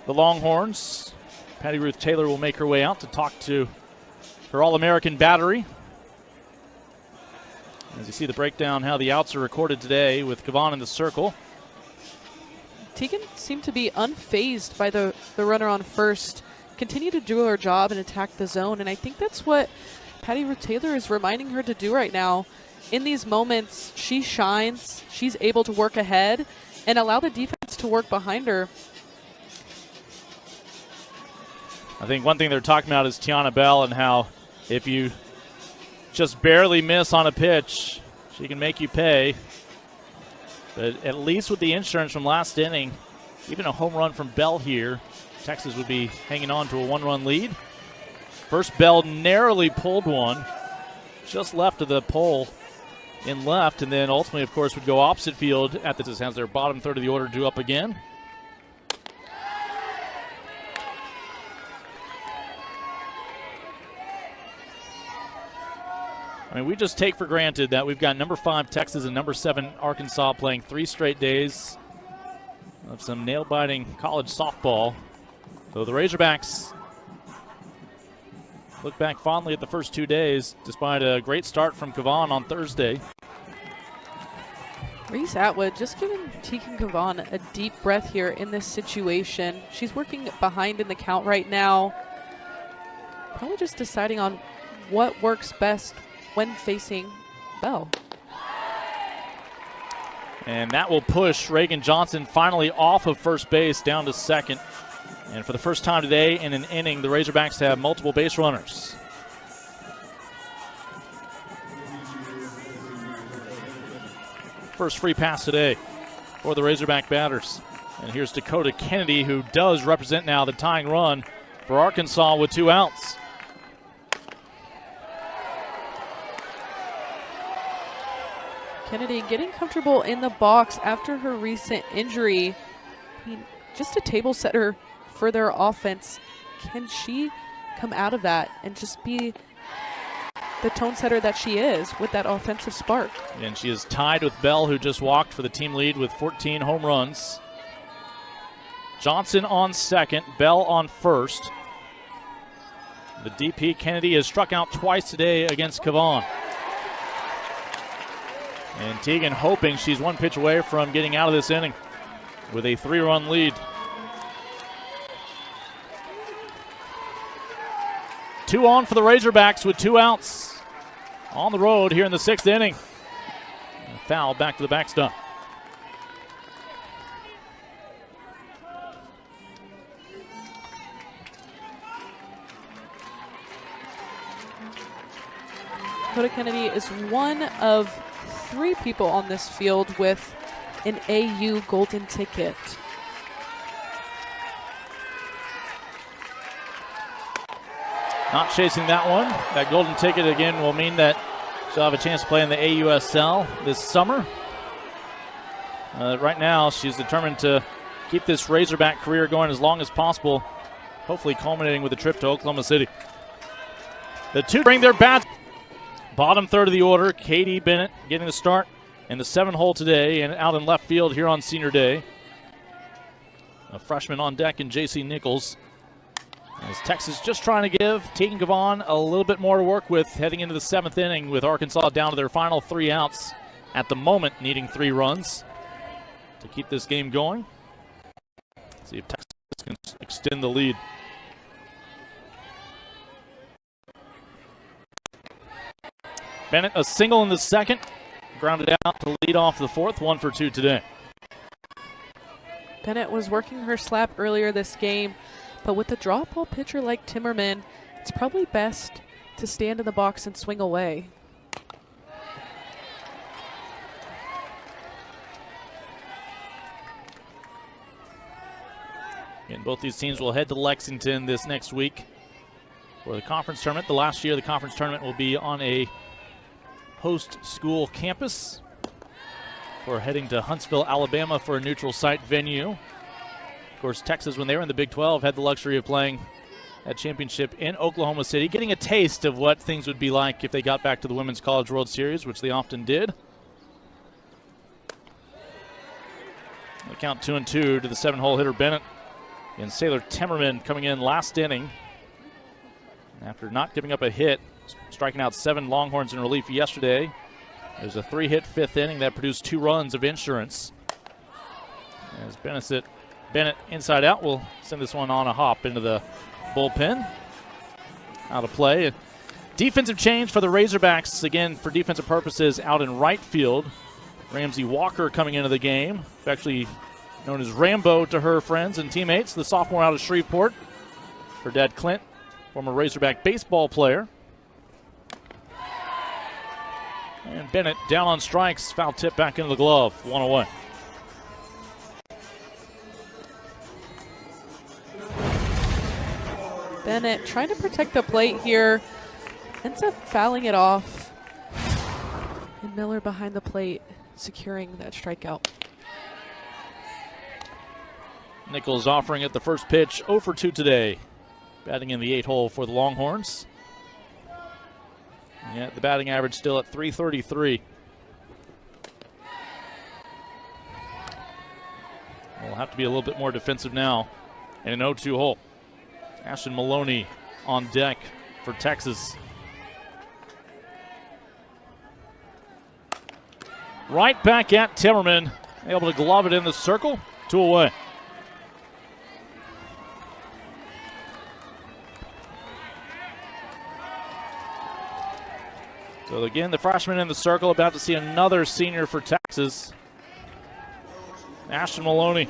the Longhorns. Patty Ruth Taylor will make her way out to talk to her All-American battery. As you see the breakdown, how the outs are recorded today with Kavan in the circle. Tegan seemed to be unfazed by the runner on first. continue to do her job and attack the zone. And I think that's what Patty Taylor is reminding her to do right now. In these moments, she shines. She's able to work ahead and allow the defense to work behind her. I think one thing they're talking about is Tiana Bell and how if you just barely miss on a pitch, she can make you pay. But at least with the insurance from last inning, even a home run from Bell here, Texas would be hanging on to a 1-run lead. First, Bell narrowly pulled one, just left of the pole in left, and then ultimately, of course, would go opposite field at the has their bottom third of the order due up again. I mean, we just take for granted that we've got number 5 Texas and number 7 Arkansas playing 3 straight days of some nail-biting college softball. So the Razorbacks look back fondly at the first 2 days, despite a great start from Kavan on Thursday. Reese Atwood just giving Tegan Kavan a deep breath here in this situation. She's working behind in the count right now. Probably just deciding on what works best when facing Bell. And that will push Reagan Johnson finally off of first base down to second. And for the first time today in an inning, the Razorbacks have multiple base runners. First free pass today for the Razorback batters. And here's Dakota Kennedy, who does represent now the tying run for Arkansas with 2 outs. Kennedy getting comfortable in the box after her recent injury. I mean, just a table setter for their offense. Can she come out of that and just be the tone setter that she is with that offensive spark? And she is tied with Bell, who just walked for the team lead with 14 home runs. Johnson on second, Bell on first. The DP Kennedy has struck out twice today against Kavan. And Tegan hoping she's 1 pitch away from getting out of this inning with a 3-run lead. 2 on for the Razorbacks with 2 outs on the road here in the 6th inning. A foul back to the backstop. Dakota Kennedy is one of 3 people on this field with an AU golden ticket. Not chasing that one. That golden ticket again will mean that she'll have a chance to play in the AUSL this summer. Right now, she's determined to keep this Razorback career going as long as possible, hopefully culminating with a trip to Oklahoma City. The 2 bring their bats. Bottom third of the order, Katie Bennett getting the start in the 7-hole today and out in left field here on Senior Day. A freshman on deck in J.C. Nichols. As Texas just trying to give Tegan Kavan a little bit more to work with heading into the 7th inning with Arkansas down to their final 3 outs at the moment, needing 3 runs to keep this game going. See if Texas can extend the lead. Bennett a single in the 2nd, grounded out to lead off the 4th, 1 for 2 today. Bennett was working her slap earlier this game, but with a drop ball pitcher like Timmerman, it's probably best to stand in the box and swing away. And both these teams will head to Lexington this next week for the conference tournament. The last year of the conference tournament will be on a host school campus for heading to Huntsville, Alabama for a neutral site venue. Of course, Texas, when they were in the Big 12, had the luxury of playing that championship in Oklahoma City, getting a taste of what things would be like if they got back to the Women's College World Series, which they often did. They count 2-2 to the 7-hole hitter Bennett. And Sailor Timmerman coming in last inning after not giving up a hit, striking out 7 Longhorns in relief yesterday. There's a 3-hit 5th inning that produced 2 runs of insurance. As Bennett inside out will send this one on a hop into the bullpen. Out of play. Defensive change for the Razorbacks, again, for defensive purposes, out in right field. Ramsey Walker coming into the game, affectionately known as Rambo to her friends and teammates, the sophomore out of Shreveport. Her dad, Clint, former Razorback baseball player. And Bennett down on strikes, foul tip back into the glove, 1 away. Bennett trying to protect the plate here, ends up fouling it off. And Miller behind the plate, securing that strikeout. Nichols offering it the first pitch, 0 for 2 today. Batting in the 8 hole for the Longhorns. Yeah, the batting average still at .333. We'll have to be a little bit more defensive now in an 0-2 hole. Ashton Maloney on deck for Texas. Right back at Timmerman, able to glove it in the circle, 2 away. So again, the freshman in the circle, about to see another senior for Texas. Ashton Maloney.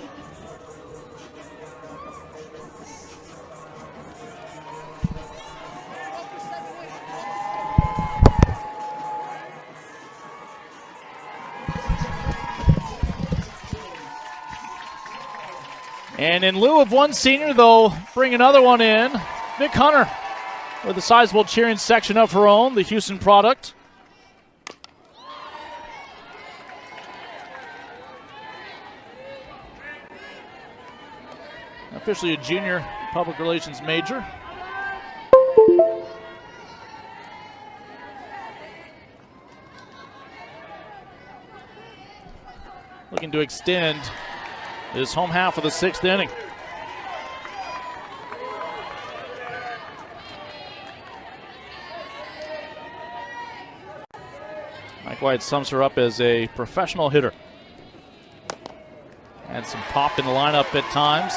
And in lieu of one senior, they'll bring another one in. Vic Hunter with a sizable cheering section of her own, the Houston product. Officially a junior public relations major. Looking to extend this home half of the 6th inning. Mike White sums her up as a professional hitter. Had some pop in the lineup at times.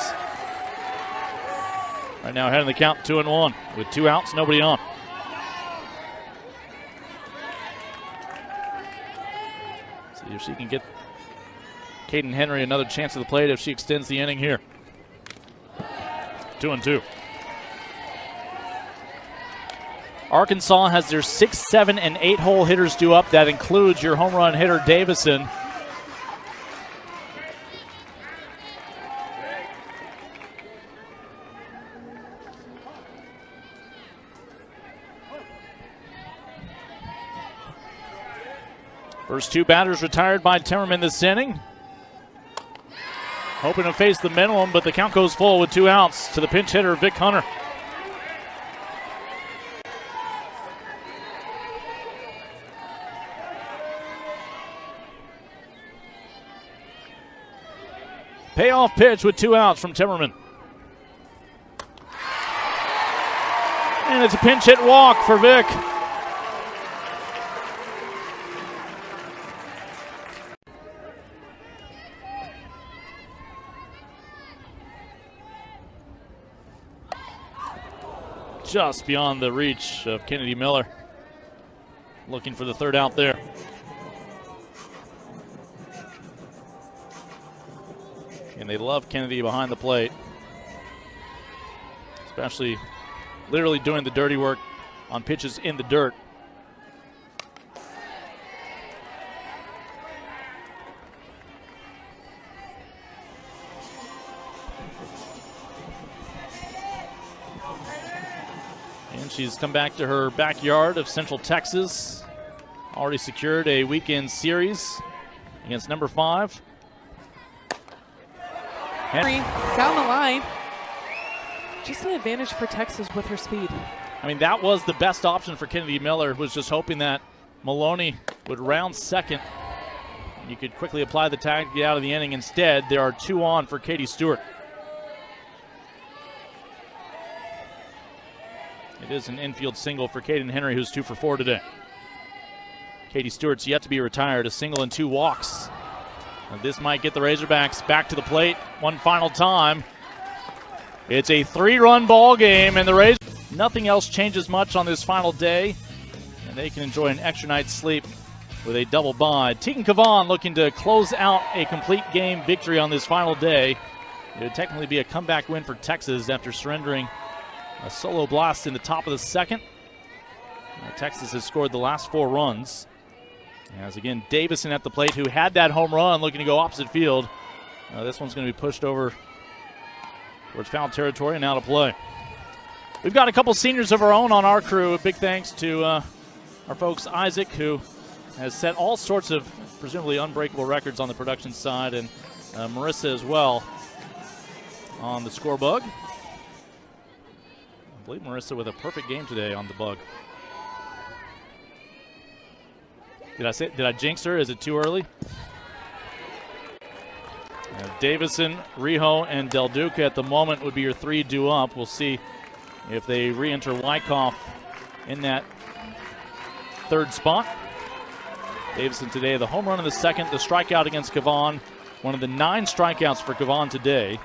Right now ahead in the count, 2-1 with 2 outs, nobody on. See if she can get Caden Henry another chance at the plate if she extends the inning here. 2-2. Arkansas has their 6, 7, and 8 hole hitters due up. That includes your home run hitter Davison. First 2 batters retired by Timmerman this inning. Hoping to face the minimum, but the count goes full with 2 outs to the pinch hitter, Vic Hunter. Payoff pitch with 2 outs from Timmerman. And it's a pinch hit walk for Vic. Just beyond the reach of Kennedy Miller. Looking for the 3rd out there. And they love Kennedy behind the plate. Especially literally doing the dirty work on pitches in the dirt. And she's come back to her backyard of Central Texas. Already secured a weekend series against number 5. Henry down the line. Just an advantage for Texas with her speed. I mean, that was the best option for Kennedy Miller, was just hoping that Maloney would round second. You could quickly apply the tag to get out of the inning. Instead, there are 2 on for Katie Stewart. It is an infield single for Caden Henry, who's 2 for 4 today. Katie Stewart's yet to be retired, a single and 2 walks. And this might get the Razorbacks back to the plate one final time. It's a 3-run ball game, and the Rays, nothing else changes much on this final day, and they can enjoy an extra night's sleep with a double bye. Tegan Cavan looking to close out a complete game victory on this final day. It would technically be a comeback win for Texas after surrendering a solo blast in the top of the second. Texas has scored the last 4 runs. As again, Davison at the plate, who had that home run, looking to go opposite field. This one's going to be pushed over towards foul territory and out of play. We've got a couple seniors of our own on our crew. A big thanks to our folks Isaac, who has set all sorts of presumably unbreakable records on the production side, and Marissa as well on the score bug. I believe Marissa with a perfect game today on the bug. Did I jinx her? Is it too early? Davison, Riho, and Del Duca at the moment would be your 3 due up. We'll see if they re-enter Wyckoff in that 3rd spot. Davison today, the home run in the second, the strikeout against Cavan. One of the 9 strikeouts for Cavan today.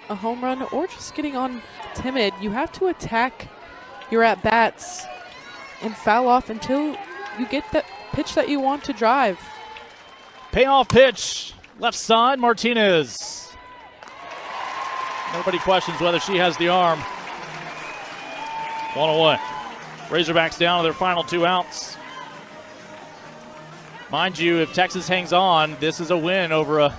A home run or just getting on timid, you have to attack your at-bats and foul off until you get that pitch that you want to drive. Payoff pitch, left side, Martinez. Nobody questions whether she has the arm. 1 away. Razorbacks down to their final 2 outs. Mind you, if Texas hangs on, this is a win over a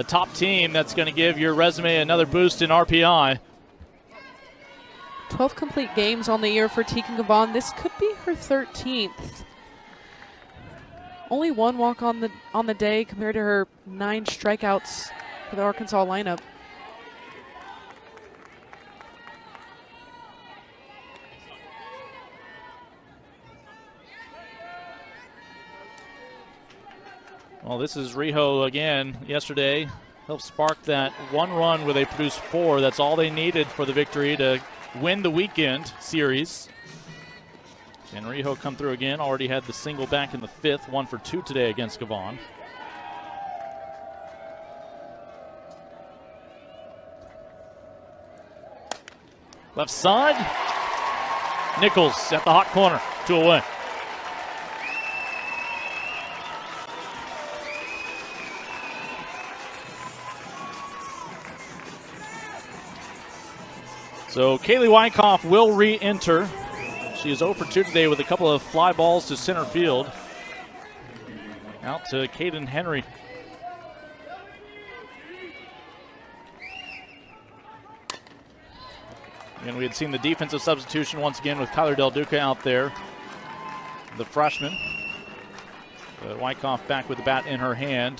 top team that's going to give your resume another boost in RPI. 12 complete games on the year for Tegan Cavan. This could be her 13th. Only 1 walk on the day compared to her 9 strikeouts for the Arkansas lineup. Well, this is Riho again yesterday. Helped spark that 1 run where they produced 4. That's all they needed for the victory to win the weekend series. And Riho come through again. Already had the single back in the 5th. 1 for 2 today against Cavan. Left side. Nichols at the hot corner. 2 away. So Kaylee Wyckoff will re-enter. She is 0 for 2 today with a couple of fly balls to center field. Out to Caden Henry. And we had seen the defensive substitution once again with Kyler Del Duca out there, the freshman. Wyckoff back with the bat in her hand.